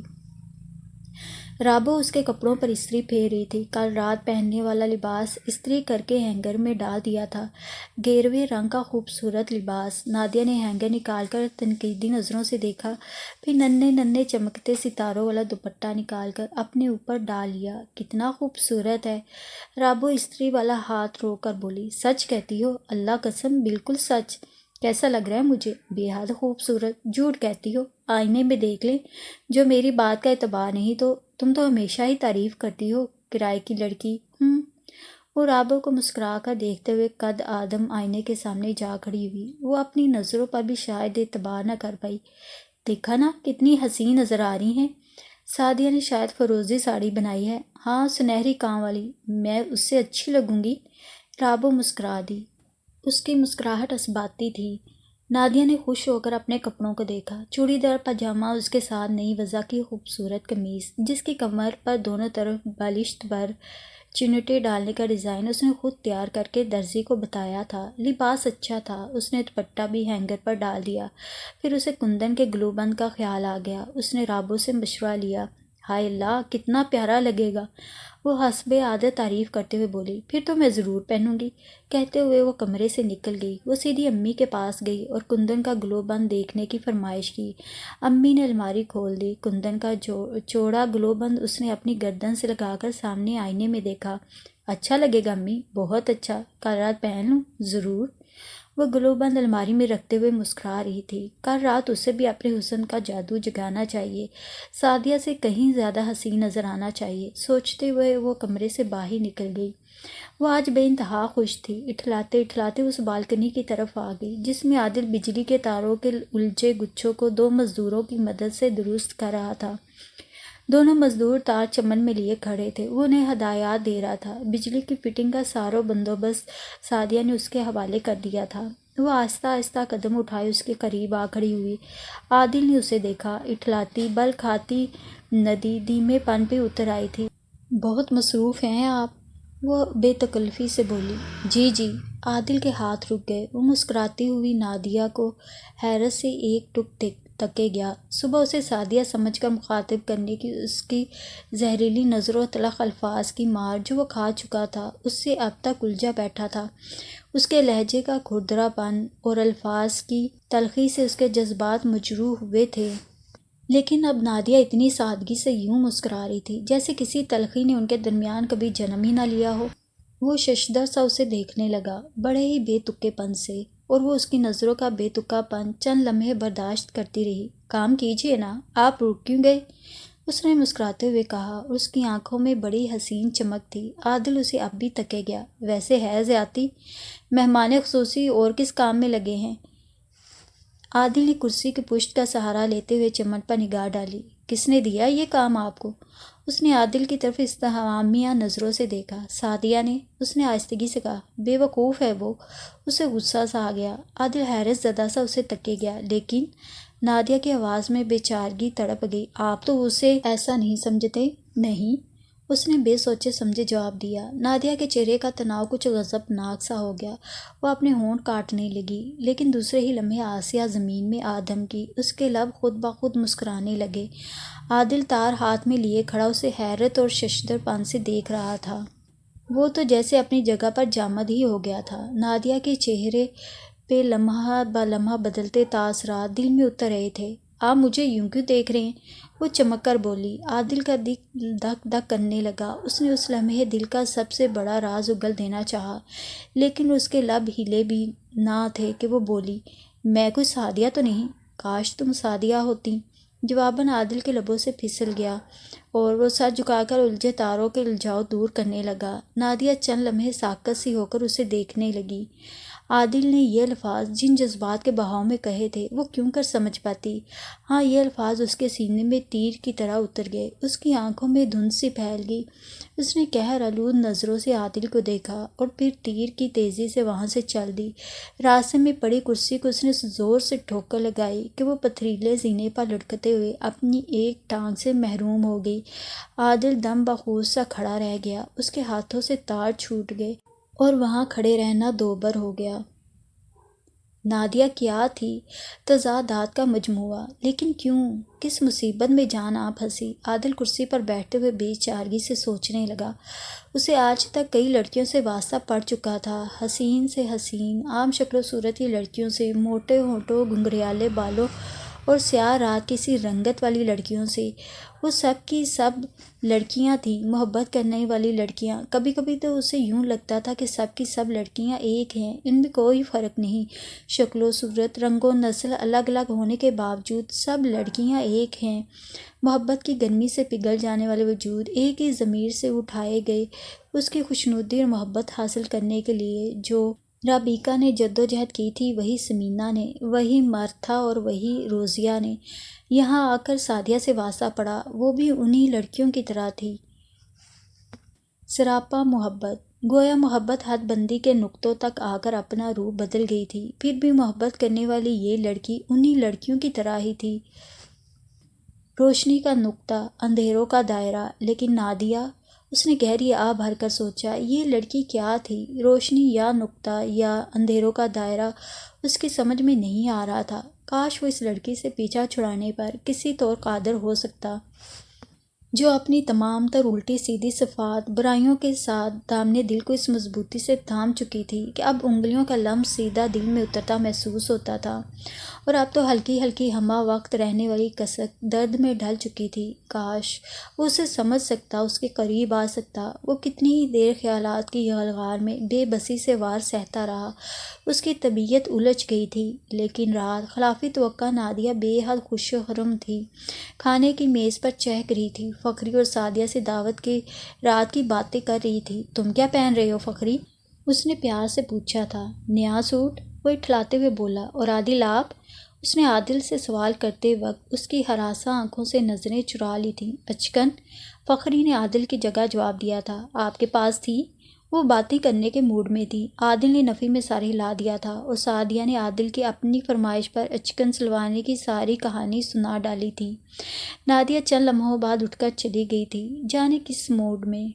Speaker 1: رابو اس کے کپڑوں پر استری پھیر رہی تھی۔ کل رات پہننے والا لباس استری کر کے ہینگر میں ڈال دیا تھا، گیروے رنگ کا خوبصورت لباس۔ نادیہ نے ہینگر نکال کر تنقیدی نظروں سے دیکھا، پھر ننھے ننھے چمکتے ستاروں والا دوپٹہ نکال کر اپنے اوپر ڈال لیا۔ کتنا خوبصورت ہے! رابو استری والا ہاتھ روک کر بولی، سچ کہتی ہو؟ اللہ قسم، بالکل سچ۔ کیسا لگ رہا ہے مجھے؟ بے حد خوبصورت۔ جھوٹ کہتی ہو، آئینے میں دیکھ لیں۔ جو میری بات کا اعتبار نہیں تو تم تو ہمیشہ ہی تعریف کرتی ہو، کرائے کی لڑکی۔ وہ رابو کو مسکرا کر دیکھتے ہوئے قد آدم آئینے کے سامنے جا کھڑی ہوئی۔ وہ اپنی نظروں پر بھی شاید اعتبار نہ کر پائی۔ دیکھا نا کتنی حسین نظر آ رہی ہیں؟ سعدیہ نے شاید فروزی ساڑی بنائی ہے۔ ہاں، سنہری کان والی۔ میں اس سے اچھی لگوں گی؟ رابو مسکرا دی۔ اس کی مسکراہٹ اثباتی تھی۔ نادیہ نے خوش ہو کر اپنے کپڑوں کو دیکھا۔ چوڑی دار پاجامہ، اس کے ساتھ نئی وضع کی خوبصورت قمیص، جس کی کمر پر دونوں طرف بالشت پر چنوٹے ڈالنے کا ڈیزائن اس نے خود تیار کر کے درزی کو بتایا تھا۔ لباس اچھا تھا۔ اس نے دوپٹہ بھی ہینگر پر ڈال دیا۔ پھر اسے کندن کے گلو بند کا خیال آ گیا۔ اس نے رابو سے مشورہ لیا، ہائے اللہ، کتنا پیارا لگے گا۔ وہ حسب عادت تعریف کرتے ہوئے بولی، پھر تو میں ضرور پہنوں گی۔ کہتے ہوئے وہ کمرے سے نکل گئی۔ وہ سیدھی امی کے پاس گئی اور کندن کا گلو بند دیکھنے کی فرمائش کی۔ امی نے الماری کھول دی۔ کندن کا چوڑا گلو بند اس نے اپنی گردن سے لگا کر سامنے آئینے میں دیکھا۔ اچھا لگے گا امی، بہت اچھا۔ کل رات پہن لوں؟ ضرور۔ وہ گلو بند الماری میں رکھتے ہوئے مسکرا رہی تھی۔ کل رات اسے بھی اپنے حسن کا جادو جگانا چاہیے، سعدیہ سے کہیں زیادہ حسین نظر آنا چاہیے۔ سوچتے ہوئے وہ کمرے سے باہر نکل گئی۔ وہ آج بے انتہا خوش تھی۔ اٹھلاتے اٹھلاتے اس بالکنی کی طرف آ گئی جس میں عادل بجلی کے تاروں کے الجھے گچھوں کو 2 مزدوروں کی مدد سے درست کر رہا تھا۔ دونوں مزدور تار چمن میں لیے کھڑے تھے۔ وہ انہیں ہدایات دے رہا تھا۔ بجلی کی فٹنگ کا سارا بندوبست سعدیہ نے اس کے حوالے کر دیا تھا۔ وہ آہستہ آہستہ قدم اٹھائے اس کے قریب آ کھڑی ہوئی۔ عادل نے اسے دیکھا۔ اٹھلاتی بل کھاتی ندی دھیمے پن پہ اتر آئی تھی۔ بہت مصروف ہیں آپ؟ وہ بے تکلفی سے بولی۔ جی۔ عادل کے ہاتھ رک گئے۔ وہ مسکراتی ہوئی نادیہ کو حیرت سے ایک ٹک تکے گیا۔ صبح اسے سعدیہ سمجھ کر مخاطب کرنے کی اس کی زہریلی نظروں اور تلخ الفاظ کی مار جو وہ کھا چکا تھا، اس سے اب تک الجھا بیٹھا تھا۔ اس کے لہجے کا کھردرا پن اور الفاظ کی تلخی سے اس کے جذبات مجروح ہوئے تھے۔ لیکن اب نادیہ اتنی سادگی سے یوں مسکرا رہی تھی جیسے کسی تلخی نے ان کے درمیان کبھی جنم ہی نہ لیا ہو۔ وہ ششدر سا اسے دیکھنے لگا، بڑے ہی بے تکے پن سے، اور وہ اس کی نظروں کا بے تکا پن چند لمحے برداشت کرتی رہی۔ کام کیجیے نا، آپ رک کیوں گئے؟ اس نے مسکراتے ہوئے کہا، اور اس کی آنکھوں میں بڑی حسین چمک تھی۔ عادل اسے اب بھی تکے گیا۔ ویسے ہے زیادتی، مہمان خصوصی اور کس کام میں لگے ہیں؟ عادل نے کرسی کی پشت کا سہارا لیتے ہوئے چمن پر نگاہ ڈالی۔ کس نے دیا یہ کام آپ کو؟ اس نے عادل کی طرف استفہامیہ نظروں سے دیکھا۔ سعدیہ نے، اس نے آہستگی سے کہا۔ بے وقوف ہے وہ۔ اسے غصہ سا آ گیا۔ عادل حیرت زدہ سا اسے تکے گیا۔ لیکن نادیہ کی آواز میں بے چارگی تڑپ گئی۔ آپ تو اسے ایسا نہیں سمجھتے؟ نہیں، اس نے بے سوچے سمجھے جواب دیا۔ نادیہ کے چہرے کا تناؤ کچھ غضبناک سا ہو گیا۔ وہ اپنے ہونٹ کاٹنے لگی، لیکن دوسرے ہی لمحے آسیہ زمین میں آ دھمکی۔ اس کے لب خود بخود مسکرانے لگے۔ عادل تار ہاتھ میں لیے کھڑا اسے حیرت اور ششدر پن سے دیکھ رہا تھا۔ وہ تو جیسے اپنی جگہ پر جامد ہی ہو گیا تھا۔ نادیہ کے چہرے پہ لمحہ بہ لمحہ بدلتے تاثرات دل میں اتر رہے تھے۔ آپ مجھے یوں کیوں دیکھ رہے ہیں؟ وہ چمک کر بولی۔ عادل کا دل دھک دھک کرنے لگا۔ اس نے اس لمحے دل کا سب سے بڑا راز اگل دینا چاہا، لیکن اس کے لب ہلے بھی نہ تھے کہ وہ بولی، میں کوئی سعدیہ تو نہیں؟ کاش تم سعدیہ ہوتی۔ جواباً عادل کے لبوں سے پھسل گیا اور وہ سر جھکا کر الجھے تاروں کے الجھاؤ دور کرنے لگا۔ نادیہ چند لمحے ساکت سی ہو کر اسے دیکھنے لگی۔ عادل نے یہ الفاظ جن جذبات کے بہاؤ میں کہے تھے وہ کیوں کر سمجھ پاتی؟ ہاں، یہ الفاظ اس کے سینے میں تیر کی طرح اتر گئے۔ اس کی آنکھوں میں دھند سی پھیل گئی۔ اس نے قہر آلود نظروں سے عادل کو دیکھا اور پھر تیر کی تیزی سے وہاں سے چل دی۔ راستے میں پڑی کرسی کو اس نے زور سے ٹھوکر لگائی کہ وہ پتھریلے زینے پر لٹکتے ہوئے اپنی ایک ٹانگ سے محروم ہو گئی۔ عادل دم بخود سا کھڑا رہ گیا۔ اس کے ہاتھوں سے تار چھوٹ گئے اور وہاں کھڑے رہنا دوبر ہو گیا۔ نادیہ کیا تھی؟ تضادات کا مجموعہ، لیکن کیوں؟ کس مصیبت میں جان آ پھنسی؟ عادل کرسی پر بیٹھتے ہوئے بے چارگی سے سوچنے لگا۔ اسے آج تک کئی لڑکیوں سے واسطہ پڑ چکا تھا، حسین سے حسین، عام شکل و صورت کی لڑکیوں سے، موٹے ہونٹوں، گھنگریالے بالوں اور سیاہ رات کی سی رنگت والی لڑکیوں سے۔ وہ سب کی سب لڑکیاں تھیں، محبت کرنے والی لڑکیاں۔ کبھی کبھی تو اسے یوں لگتا تھا کہ سب کی سب لڑکیاں ایک ہیں، ان میں کوئی فرق نہیں۔ شکل و صورت، رنگ و نسل الگ الگ ہونے کے باوجود سب لڑکیاں ایک ہیں۔ محبت کی گرمی سے پگھل جانے والے وجود ایک ہی ضمیر سے اٹھائے گئے۔ اس کی خوشنودی اور محبت حاصل کرنے کے لیے جو رابیکا نے جدوجہد کی تھی، وہی ثمینہ نے، وہی مرتھا اور وہی روزیہ نے۔ یہاں آ کر سعدیہ سے واسطہ پڑا، وہ بھی انہی لڑکیوں کی طرح تھی۔ سراپا محبت، گویا محبت حد بندی کے نقطوں تک آ کر اپنا روپ بدل گئی تھی۔ پھر بھی محبت کرنے والی یہ لڑکی انہی لڑکیوں کی طرح ہی تھی۔ روشنی کا نقطہ، اندھیروں کا دائرہ۔ لیکن نادیہ، اس نے گہری آہ بھر کر سوچا، یہ لڑکی کیا تھی؟ روشنی یا نقطہ یا اندھیروں کا دائرہ؟ اس کی سمجھ میں نہیں آ رہا تھا۔ کاش وہ اس لڑکی سے پیچھا چھڑانے پر کسی طور قادر ہو سکتا، جو اپنی تمام تر الٹی سیدھی صفات، برائیوں کے ساتھ دامن دل کو اس مضبوطی سے تھام چکی تھی کہ اب انگلیوں کا لمس سیدھا دل میں اترتا محسوس ہوتا تھا، اور اب تو ہلکی ہلکی ہمہ وقت رہنے والی کسک درد میں ڈھل چکی تھی۔ کاش وہ اسے سمجھ سکتا، اس کے قریب آ سکتا۔ وہ کتنی ہی دیر خیالات کی غلغال میں بے بسی سے وار سہتا رہا۔ اس کی طبیعت الجھ گئی تھی، لیکن رات خلاف توقع نادیہ بے حد خوش و خرم تھی۔ کھانے کی میز پر چہک رہی تھی۔ فخری اور سعدیہ سے دعوت کی رات کی باتیں کر رہی تھی۔ تم کیا پہن رہے ہو فخری؟ اس نے پیار سے پوچھا تھا۔ نیا سوٹ، وہ اٹھلاتے ہوئے بولا۔ اور عادل آپ؟ اس نے عادل سے سوال کرتے وقت اس کی ہراساں آنکھوں سے نظریں چرا لی تھیں۔ اچکن، فخری نے عادل کی جگہ جواب دیا تھا۔ آپ کے پاس تھی؟ وہ باتیں کرنے کے موڈ میں تھی۔ عادل نے نفی میں سر ہلا دیا تھا اور سعدیہ نے عادل کی اپنی فرمائش پر اچکن سلوانے کی ساری کہانی سنا ڈالی تھی۔ نادیہ چند لمحوں بعد اٹھ کر چلی گئی تھی، جانے کس موڈ میں۔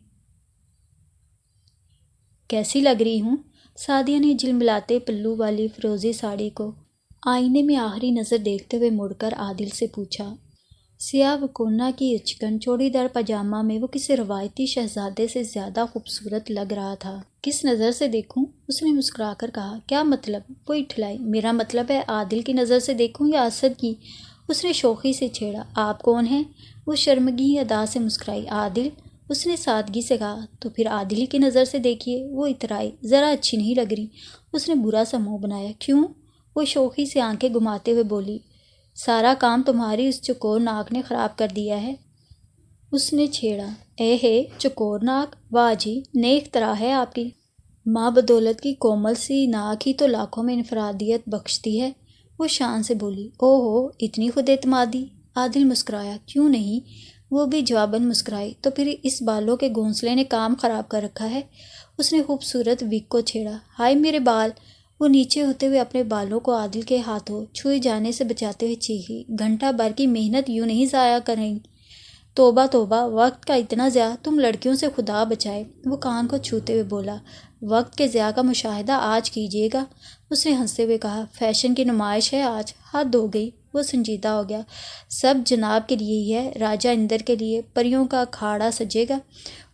Speaker 1: کیسی لگ رہی ہوں؟ سعدیہ نے جھلملاتے پلو والی فیروزی ساڑی کو آئینے میں آخری نظر دیکھتے ہوئے مڑ کر عادل سے پوچھا۔ سیاہ وکونا کی اچکن چوڑی دار پاجامہ میں وہ کسی روایتی شہزادے سے زیادہ خوبصورت لگ رہا تھا۔ کس نظر سے دیکھوں؟ اس نے مسکرا کر کہا۔ کیا مطلب؟ وہ اٹھلائی۔ میرا مطلب ہے عادل کی نظر سے دیکھوں یا اسد کی؟ اس نے شوخی سے چھیڑا۔ آپ کون ہیں؟ وہ شرمگین ادا سے مسکرائی۔ عادل، اس نے سادگی سے کہا۔ تو پھر عادل کی نظر سے دیکھیے۔ وہ اترائی۔ ذرا اچھی نہیں لگ رہی۔ اس نے برا سا منہ بنایا۔ کیوں؟ وہ شوخی سے آنکھیں گھماتے ہوئے بولی۔ سارا کام تمہاری اس چکور ناک نے خراب کر دیا ہے۔ اس نے چھیڑا۔ اے ہے، چکور ناک؟ واہ جی، نئے اختراع ہے آپ کی۔ ماں بدولت کی کومل سی ناک ہی تو لاکھوں میں انفرادیت بخشتی ہے۔ وہ شان سے بولی۔ او ہو، اتنی خود اعتمادی؟ عادل مسکرایا۔ کیوں نہیں؟ وہ بھی جواباً مسکرائی۔ تو پھر اس بالوں کے گھونسلے نے کام خراب کر رکھا ہے۔ اس نے خوبصورت وگ کو چھیڑا۔ ہائے میرے بال! وہ نیچے ہوتے ہوئے اپنے بالوں کو عادل کے ہاتھوں چھوئے جانے سے بچاتے ہوئے چیخی۔ گھنٹہ بھر کی محنت یوں نہیں ضائع کریں۔ توبہ توبہ، وقت کا اتنا ضیاع، تم لڑکیوں سے خدا بچائے۔ وہ کان کو چھوتے ہوئے بولا۔ وقت کے ضیاع کا مشاہدہ آج کیجیے گا، اس نے ہنستے ہوئے کہا۔ فیشن کی نمائش ہے آج، حد ہو گئی۔ وہ سنجیدہ ہو گیا۔ سب جناب کے لیے ہی ہے، راجہ اندر کے لیے، پریوں کا اکھاڑا سجے گا،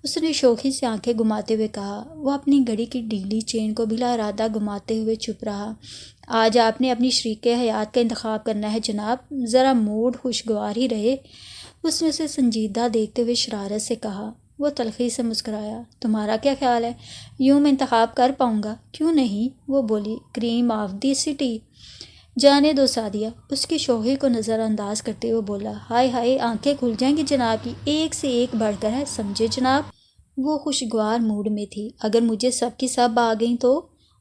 Speaker 1: اس نے شوخی سے آنکھیں گھماتے ہوئے کہا۔ وہ اپنی گھڑی کی ڈھیلی چین کو بلا ارادہ گھماتے ہوئے چپ رہا۔ آج آپ نے اپنی شریک حیات کا انتخاب کرنا ہے جناب، ذرا موڈ خوشگوار ہی رہے، اس نے اسے سنجیدہ دیکھتے ہوئے شرارت سے کہا۔ وہ تلخی سے مسکرایا۔ تمہارا کیا خیال ہے، یوں میں انتخاب کر پاؤں گا؟ کیوں نہیں، وہ بولی۔ Cream of the city. جانے دو سعدیہ، اس کی شوخی کو نظر انداز کرتے ہوئے بولا۔ ہائے ہائے، آنکھیں کھل جائیں گی جناب کی، ایک سے ایک بڑھ کر ہے، سمجھے جناب؟ وہ خوشگوار موڈ میں تھی۔ اگر مجھے سب کی سب آ گئیں تو؟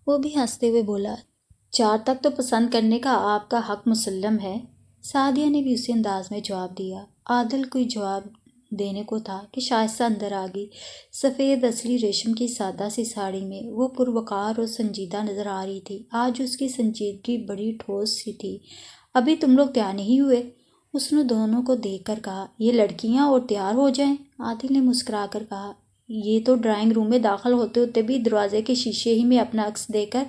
Speaker 1: وہ بھی ہنستے ہوئے بولا۔ 4 تک تو پسند کرنے کا آپ کا حق مسلم ہے۔ سعدیہ نے بھی اسی انداز میں جواب دیا۔ عادل کوئی جواب دینے کو تھا کہ شائستہ اندر آ گئی۔ سفید اصلی ریشم کی سادہ سی ساڑی میں وہ پروقار اور سنجیدہ نظر آ رہی تھی۔ آج اس کی سنجیدگی بڑی ٹھوس سی تھی۔ ابھی تم لوگ تیار نہیں ہوئے؟ اس نے دونوں کو دیکھ کر کہا۔ یہ لڑکیاں اور تیار ہو جائیں؟ عادل نے مسکرا کر کہا۔ یہ تو ڈرائنگ روم میں داخل ہوتے ہوتے بھی دروازے کے شیشے ہی میں اپنا عکس دیکھ کر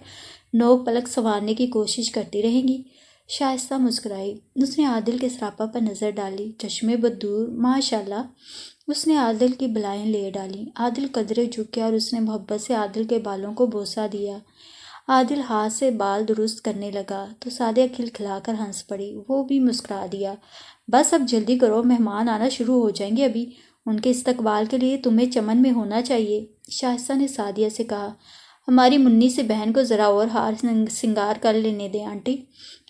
Speaker 1: نوک پلک سنوارنے کی کوشش کرتی رہیں گی۔ شائستہ مسکرائی۔ اس نے عادل کے سراپا پر نظر ڈالی۔ چشمے بدور، ماشاءاللہ۔ اس نے عادل کی بلائیں لے ڈالیں۔ عادل قدرے جھکے اور اس نے محبت سے عادل کے بالوں کو بوسہ دیا۔ عادل ہاتھ سے بال درست کرنے لگا تو سعدیہ کھلکھلا کر ہنس پڑی۔ وہ بھی مسکرا دیا۔ بس اب جلدی کرو، مہمان آنا شروع ہو جائیں گے ابھی، ان کے استقبال کے لیے تمہیں چمن میں ہونا چاہیے۔ شائستہ نے سعدیہ سے کہا۔ ہماری منی سے بہن کو ذرا اور ہار سنگار کر لینے دیں آنٹی۔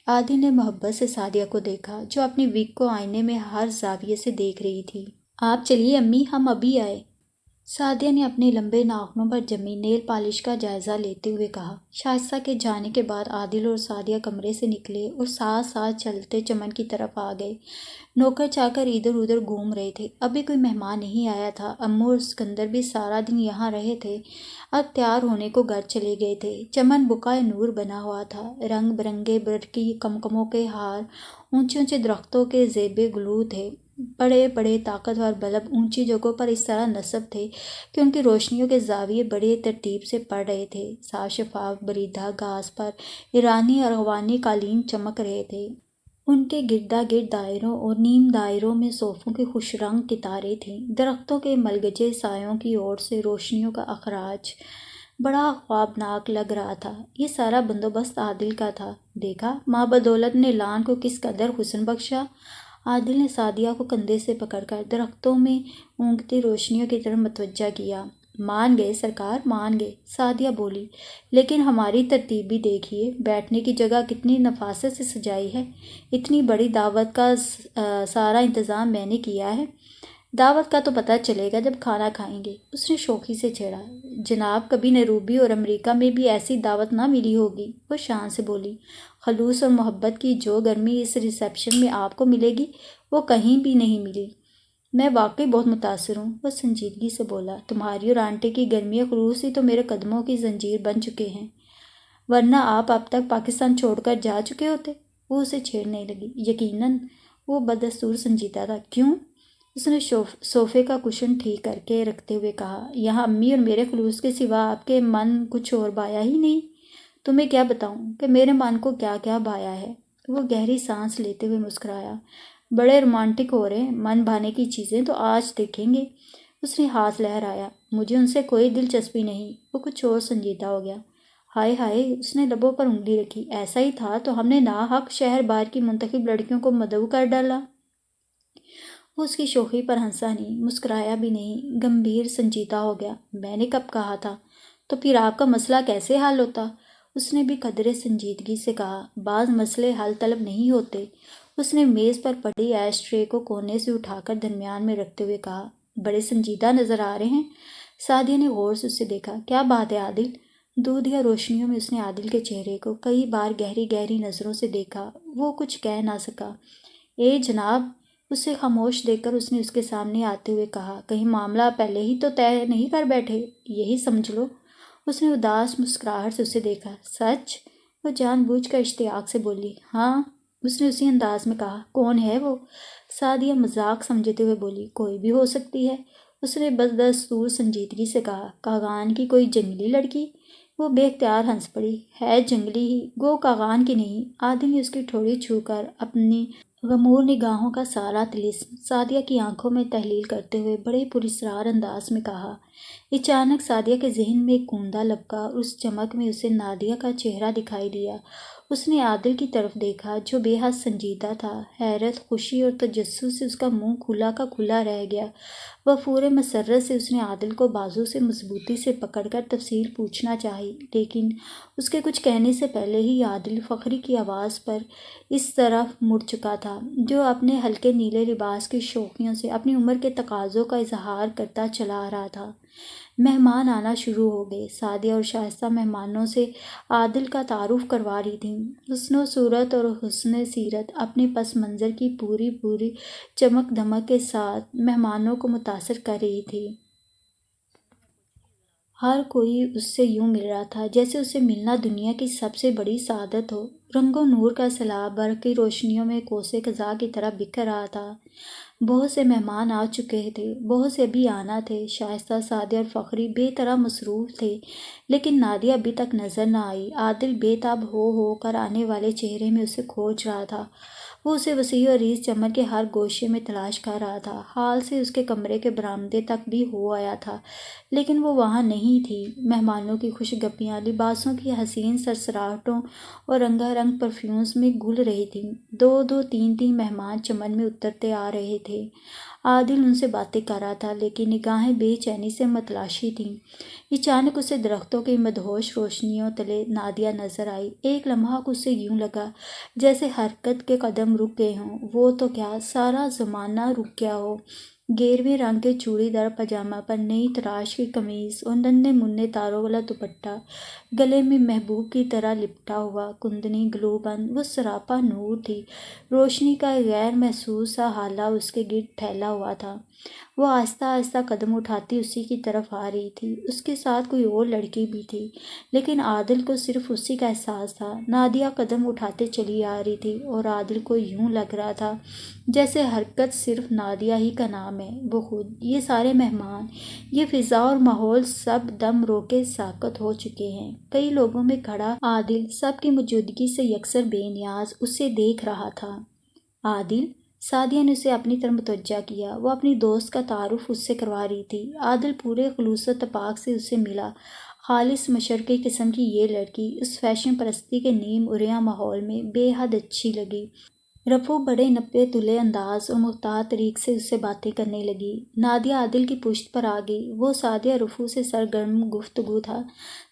Speaker 1: عادل نے محبت سے سعدیہ کو دیکھا جو اپنی وگ کو آئینے میں ہر زاویے سے دیکھ رہی تھی۔ آپ چلیے امی، ہم ابھی آئے۔ سعدیہ نے اپنے لمبے ناخنوں پر جمی نیل پالش کا جائزہ لیتے ہوئے کہا۔ شائستہ کے جانے کے بعد عادل اور سعدیہ کمرے سے نکلے اور ساتھ ساتھ چلتے چمن کی طرف آ گئے۔ نوکر چاکر ادھر ادھر گھوم رہے تھے۔ ابھی کوئی مہمان نہیں آیا تھا۔ امو اور سکندر بھی سارا دن یہاں رہے تھے، اب تیار ہونے کو گھر چلے گئے تھے۔ چمن بقعۂ نور بنا ہوا تھا۔ رنگ برنگے برقی کمکموں کے ہار، اونچے اونچے درختوں کے زیب گلو تھے۔ بڑے بڑے طاقتور بلب اونچی جگہوں پر اس طرح نصب تھے کہ ان کی روشنیوں کے زاویے بڑے ترتیب سے پڑ رہے تھے۔ صاف شفاف بریدہ گھاس پر ایرانی اور افغانی قالین چمک رہے تھے۔ ان کے گردا گرد دائروں اور نیم دائروں میں صوفوں کی خوش رنگ کتاریں تھیں۔ درختوں کے ملگجے سایوں کی اوٹ سے روشنیوں کا اخراج بڑا خوابناک لگ رہا تھا۔ یہ سارا بندوبست عادل کا تھا۔ دیکھا ماں بدولت نے لان کو کس قدر حسن بخشا۔ عادل نے سعدیہ کو کندھے سے پکڑ کر درختوں میں اونگتی روشنیوں کی طرف متوجہ کیا۔ مان گئے سرکار، مان گئے، سعدیہ بولی، لیکن ہماری ترتیب بھی دیکھیے، بیٹھنے کی جگہ کتنی نفاست سے سجائی ہے۔ اتنی بڑی دعوت کا سارا انتظام میں نے کیا ہے۔ دعوت کا تو پتہ چلے گا جب کھانا کھائیں گے، اس نے شوخی سے چھیڑا۔ جناب کبھی نیروبی اور امریکہ میں بھی ایسی دعوت نہ ملی ہوگی، وہ شان سے بولی۔ خلوص اور محبت کی جو گرمی اس ریسیپشن میں آپ کو ملے گی وہ کہیں بھی نہیں ملی۔ میں واقعی بہت متاثر ہوں، وہ سنجیدگی سے بولا۔ تمہاری اور آنٹی کی گرمی اور خلوص ہی تو میرے قدموں کی زنجیر بن چکے ہیں، ورنہ آپ اب تک پاکستان چھوڑ کر جا چکے ہوتے۔ وہ اسے چھیڑنے لگی۔ یقیناً، وہ بدستور سنجیدہ تھا۔ کیوں؟ اس نے صوفے کا کشن ٹھیک کر کے رکھتے ہوئے کہا۔ یہاں امی اور میرے خلوص کے سوا آپ کے من کچھ اور بھایا ہی نہیں۔ تمہیں کیا بتاؤں کہ میرے من کو کیا کیا بھایا ہے۔ وہ گہری سانس لیتے ہوئے مسکرایا۔ بڑے رومانٹک ہو رہے ہیں، من بھانے کی چیزیں تو آج دیکھیں گے۔ اس نے ہاتھ لہرایا۔ مجھے ان سے کوئی دلچسپی نہیں۔ وہ کچھ اور سنجیدہ ہو گیا۔ ہائے ہائے، اس نے لبوں پر انگلی رکھی۔ ایسا ہی تھا تو ہم نے ناحق شہر بار کی منتخب لڑکیوں کو مدعو کر ڈالا۔ وہ اس کی شوخی پر ہنسا نہیں، مسکرایا بھی نہیں، گمبھیر سنجیدہ ہو گیا۔ میں نے کب کہا تھا؟ تو پھر آپ کا مسئلہ کیسے حل ہوتا؟ اس نے بھی قدرے سنجیدگی سے کہا۔ بعض مسئلے حل طلب نہیں ہوتے۔ اس نے میز پر پڑی ایش ٹرے کو کونے سے اٹھا کر درمیان میں رکھتے ہوئے کہا۔ بڑے سنجیدہ نظر آ رہے ہیں۔ سعدیہ نے غور سے اسے دیکھا۔ کیا بات ہے عادل؟ دودھیا روشنیوں میں اس نے عادل کے چہرے کو کئی بار گہری گہری نظروں سے دیکھا۔ وہ کچھ کہہ نہ سکا۔ اے جناب، اسے خاموش دیکھ کر اس نے اس کے سامنے آتے ہوئے کہا۔ کہیں معاملہ پہلے ہی تو طے نہیں کر بیٹھے؟ یہی سمجھ لو۔ اس نے اداس مسکراہٹ سے اسے دیکھا۔ سچ؟ وہ جان بوجھ کر اشتیاق سے بولی۔ ہاں، اس نے اسی انداز میں کہا۔ کون ہے وہ؟ سعدیہ مذاق سمجھتے ہوئے بولی۔ کوئی بھی ہو سکتی ہے۔ اس نے بدستور سنجیدگی سے کہا۔ کاغان کی کوئی جنگلی لڑکی؟ وہ بے اختیار ہنس پڑی۔ ہے جنگلی ہی، گو کاغان کی نہیں۔ عادل نے اس کی ٹھوڑی چھو کر اپنی غمور نگاہوں کا سارا طلسم سعدیہ کی آنکھوں میں تحلیل کرتے ہوئے بڑے پراسرار انداز میں کہا۔ اچانک سعدیہ کے ذہن میں ایک کوندہ لبکا اور اس چمک میں اسے نادیہ کا چہرہ دکھائی دیا۔ اس نے عادل کی طرف دیکھا جو بے حد سنجیدہ تھا۔ حیرت، خوشی اور تجسس سے اس کا منہ کھلا کا کھلا رہ گیا۔ وفور مسرت سے اس نے عادل کو بازو سے مضبوطی سے پکڑ کر تفصیل پوچھنا چاہی، لیکن اس کے کچھ کہنے سے پہلے ہی عادل فخری کی آواز پر اس طرف مڑ چکا تھا، جو اپنے ہلکے نیلے لباس کی شوخیوں سے اپنی عمر کے تقاضوں کا اظہار کرتا چلا آ رہا تھا۔ مہمان آنا شروع ہو گئے۔ سعدیہ اور شائستہ مہمانوں سے عادل کا تعارف کروا رہی تھیں۔ حسن و صورت اور حسن سیرت اپنے پس منظر کی پوری چمک دمک کے ساتھ مہمانوں کو متاثر کر رہی تھی۔ ہر کوئی اس سے یوں مل رہا تھا جیسے اسے ملنا دنیا کی سب سے بڑی سعادت ہو۔ رنگ و نور کا سیلاب برق کی روشنیوں میں کوسے قزح کی طرح بکھر رہا تھا۔ بہت سے مہمان آ چکے تھے، بہت سے ابھی آنا تھے۔ شائستہ، سعدیہ اور فخری بے طرح مصروف تھے، لیکن نادیہ ابھی تک نظر نہ آئی۔ عادل بے تاب ہو کر آنے والے چہرے میں اسے کھوج رہا تھا۔ وہ اسے وسیع اور عریض چمن کے ہر گوشے میں تلاش کر رہا تھا۔ حال سے اس کے کمرے کے برآمدے تک بھی ہو آیا تھا، لیکن وہ وہاں نہیں تھی۔ مہمانوں کی خوش گپیاں لباسوں کی حسین سرسراہٹوں اور رنگا رنگ پرفیومز میں گھل رہی تھیں۔ دو دو تین تین مہمان چمن میں اترتے آ رہے تھے۔ عادل ان سے باتیں کر رہا تھا، لیکن نگاہیں بے چینی سے متلاشی تھیں۔ اچانک اسے درختوں کی مدہوش روشنیوں تلے نادیہ نظر آئی۔ ایک لمحہ کو اسے یوں لگا جیسے حرکت کے قدم رک گئے ہوں۔ وہ تو کیا، سارا زمانہ رک گیا ہو۔ گیرویں رنگ کے چوڑی دار پاجامہ پر نئی تراش کی قمیض اور ننھے منھے تاروں والا دوپٹہ، گلے میں محبوب کی طرح لپٹا ہوا، کندنی گلو بند، وہ سراپا نور تھی۔ روشنی کا ایک غیر محسوس سا ہالہ اس کے گرد پھیلا ہوا تھا۔ وہ آہستہ آہستہ قدم اٹھاتی اسی کی طرف آ رہی تھی۔ اس کے ساتھ کوئی اور لڑکی بھی تھی، لیکن عادل کو صرف اسی کا احساس تھا۔ نادیہ قدم اٹھاتے چلی آ رہی تھی اور عادل کو یوں لگ رہا تھا جیسے حرکت صرف نادیہ ہی کا نام ہے، وہ خود، یہ سارے مہمان، یہ فضا اور ماحول سب دم روکے ساکت ہو چکے ہیں۔ کئی لوگوں میں کھڑا عادل سب کی موجودگی سے یکسر بے نیاز اسے دیکھ رہا تھا۔ عادل، سعدیہ نے اسے اپنی طرف متوجہ کیا۔ وہ اپنی دوست کا تعارف اس سے کروا رہی تھی۔ عادل پورے خلوص و اتفاق سے اس سے ملا۔ خالص مشرقی قسم کی یہ لڑکی اس فیشن پرستی کے نیم عریاں ماحول میں بے حد اچھی لگی۔ رفو بڑے نپے تلے انداز اور محتاط طریق سے اس سے باتیں کرنے لگی۔ نادیہ عادل کی پشت پر آ گئی۔ وہ سعدیہ رفو سے سرگرم گفتگو تھا۔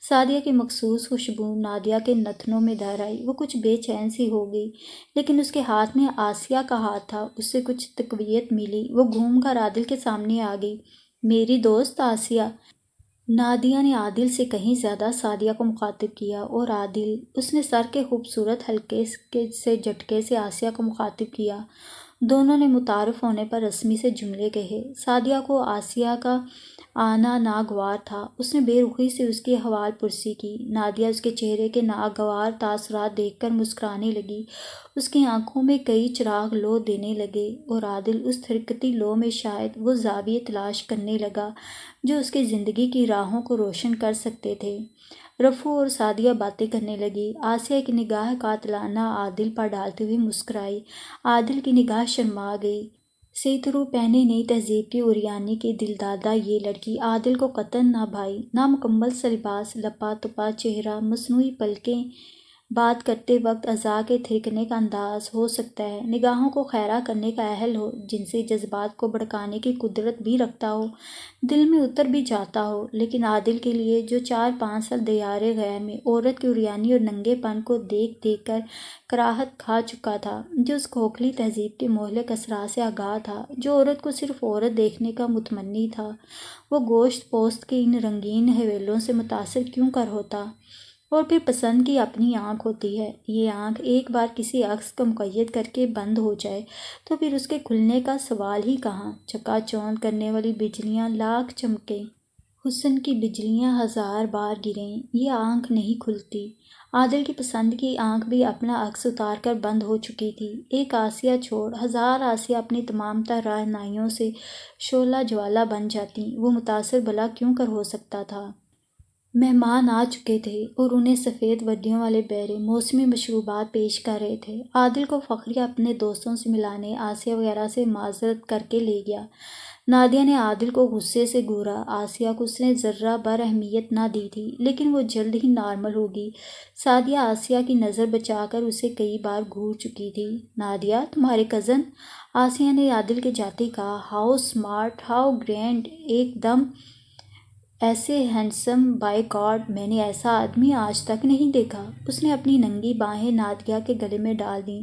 Speaker 1: سعدیہ کی مخصوص خوشبو نادیہ کے نتنوں میں دھر آئی۔ وہ کچھ بے چین سی ہو گئی، لیکن اس کے ہاتھ میں آسیہ کا ہاتھ تھا، اس سے کچھ تقویت ملی۔ وہ گھوم کر عادل کے سامنے آ گئی۔ میری دوست آسیہ۔ نادیہ نے عادل سے کہیں زیادہ سعدیہ کو مخاطب کیا، اور عادل، اس نے سر کے خوبصورت حلقے سے جھٹکے سے آسیہ کو مخاطب کیا۔ دونوں نے متعارف ہونے پر رسمی سے جملے کہے۔ سعدیہ کو آسیہ کا آنا ناگوار تھا۔ اس نے بے رخی سے اس کی احوال پرسی کی۔ نادیہ اس کے چہرے کے ناگوار تاثرات دیکھ کر مسکرانے لگی۔ اس کی آنکھوں میں کئی چراغ لو دینے لگے، اور عادل اس تھرکتی لو میں شاید وہ زاویے تلاش کرنے لگا جو اس کی زندگی کی راہوں کو روشن کر سکتے تھے۔ رفو اور سعدیہ باتیں کرنے لگی۔ آسیہ کی نگاہ قاتلانہ عادل پر ڈالتے ہوئے مسکرائی۔ عادل کی نگاہ شرما گئی۔ سیترو پہنے نئی تہذیب کی عریانی کی دلدادہ یہ لڑکی عادل کو قطعاً نہ بھائی۔ نامکمل سا لباس، لپا تپا چہرہ، مصنوعی پلکیں، بات کرتے وقت اعضاء کے تھرکنے کا انداز، ہو سکتا ہے نگاہوں کو خیرہ کرنے کا اہل ہو، جنسی جذبات کو بھڑکانے کی قدرت بھی رکھتا ہو، دل میں اتر بھی جاتا ہو، لیکن عادل کے لیے، جو 4-5 سال دیار غیر میں عورت کی عریانی اور ننگے پن کو دیکھ دیکھ کر کراہت کھا چکا تھا، جو اس کھوکھلی تہذیب کے مہلک اثرات سے آگاہ تھا، جو عورت کو صرف عورت دیکھنے کا متمنی تھا، وہ گوشت پوست کی ان رنگین حویلوں سے متاثر کیوں کر ہوتا؟ اور پھر پسند کی اپنی آنکھ ہوتی ہے۔ یہ آنکھ ایک بار کسی عکس کو مقید کر کے بند ہو جائے تو پھر اس کے کھلنے کا سوال ہی کہاں؟ چکا چوند کرنے والی بجلیاں لاکھ چمکیں حسن کی بجلیاں ہزار بار گریں، یہ آنکھ نہیں کھلتی۔ عادل کی پسند کی آنکھ بھی اپنا عکس اتار کر بند ہو چکی تھی۔ ایک آسیہ چھوڑ ہزار آسیہ اپنی تمام تر رہنائیوں سے شعلہ جوالا بن جاتی، وہ متاثر بھلا کیوں کر ہو سکتا تھا؟ مہمان آ چکے تھے اور انہیں سفید وردیوں والے بیرے موسمی مشروبات پیش کر رہے تھے۔ عادل کو فخریہ اپنے دوستوں سے ملانے آسیہ وغیرہ سے معذرت کر کے لے گیا۔ نادیہ نے عادل کو غصے سے گھورا۔ آسیہ کو اس نے ذرہ بر اہمیت نہ دی تھی، لیکن وہ جلد ہی نارمل ہوگی۔ سعدیہ آسیہ کی نظر بچا کر اسے کئی بار گھور چکی تھی۔ نادیہ، تمہارے کزن؟ آسیہ نے عادل کے جاتے کہا۔ ہاؤ اسمارٹ، ہاؤ گرینڈ، ایک دم ایسے ہینڈسم، بائی گاڈ، میں نے ایسا آدمی آج تک نہیں دیکھا۔ اس نے اپنی ننگی باہیں نادیہ کے گلے میں ڈال دیں۔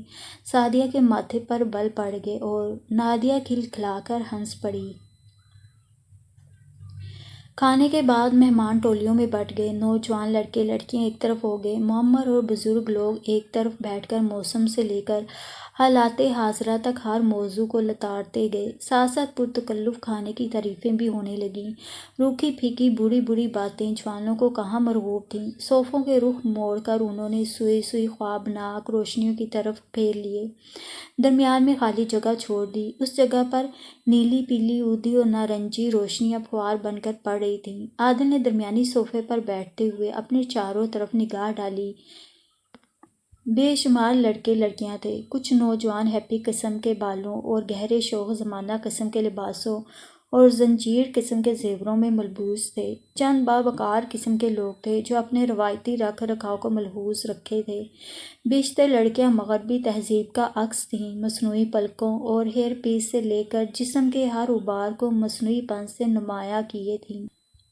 Speaker 1: سعدیہ کے ماتھے پر بل پڑ گئے اور نادیہ کھلکھلا کر ہنس پڑی۔ کھانے کے بعد مہمان ٹولیوں میں بٹ گئے۔ نوجوان لڑکے لڑکیاں ایک طرف ہو گئے، معمر اور بزرگ لوگ ایک طرف بیٹھ کر موسم سے لے کر حالات حاضرہ تک ہر موضوع کو لتاڑتے گئے۔ ساتھ ساتھ پرتکلف کھانے کی تعریفیں بھی ہونے لگیں۔ روکھی پھیکی بوڑھی بوڑھی باتیں جوانوں کو کہاں مرغوب تھیں۔ صوفوں کے رخ موڑ کر انہوں نے سوئی سوئی خوابناک روشنیوں کی طرف پھیر لیے، درمیان میں خالی جگہ چھوڑ دی۔ اس جگہ پر نیلی، پیلی، اودھی اور نارنجی روشنیاں پھوار بن کر پڑ رہی تھیں۔ عادل نے درمیانی صوفے پر بیٹھتے ہوئے اپنے چاروں طرف نگاہ ڈالی۔ بے شمار لڑکے لڑکیاں تھے، کچھ نوجوان ہیپی قسم کے بالوں اور گہرے شوخ زمانہ قسم کے لباسوں اور زنجیر قسم کے زیوروں میں ملبوس تھے۔ چند باوقار قسم کے لوگ تھے جو اپنے روایتی رکھ رکھاؤ کو ملحوظ رکھے تھے۔ بیشتر لڑکیاں مغربی تہذیب کا عکس تھیں، مصنوعی پلکوں اور ہیئر پیس سے لے کر جسم کے ہر عبار کو مصنوعی پن سے نمایاں کیے تھیں۔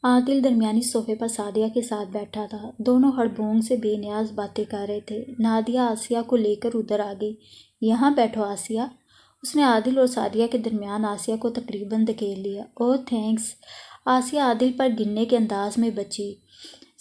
Speaker 1: عادل درمیانی صوفے پر سعدیہ کے ساتھ بیٹھا تھا۔ دونوں ہڑبونگ سے بے نیاز باتیں کر رہے تھے۔ نادیہ آسیہ کو لے کر ادھر آ گئی۔ یہاں بیٹھو آسیہ۔ اس نے عادل اور سعدیہ کے درمیان آسیہ کو تقریباً دھکیل لیا۔ اوہ تھینکس۔ آسیہ عادل پر گرنے کے انداز میں بچی۔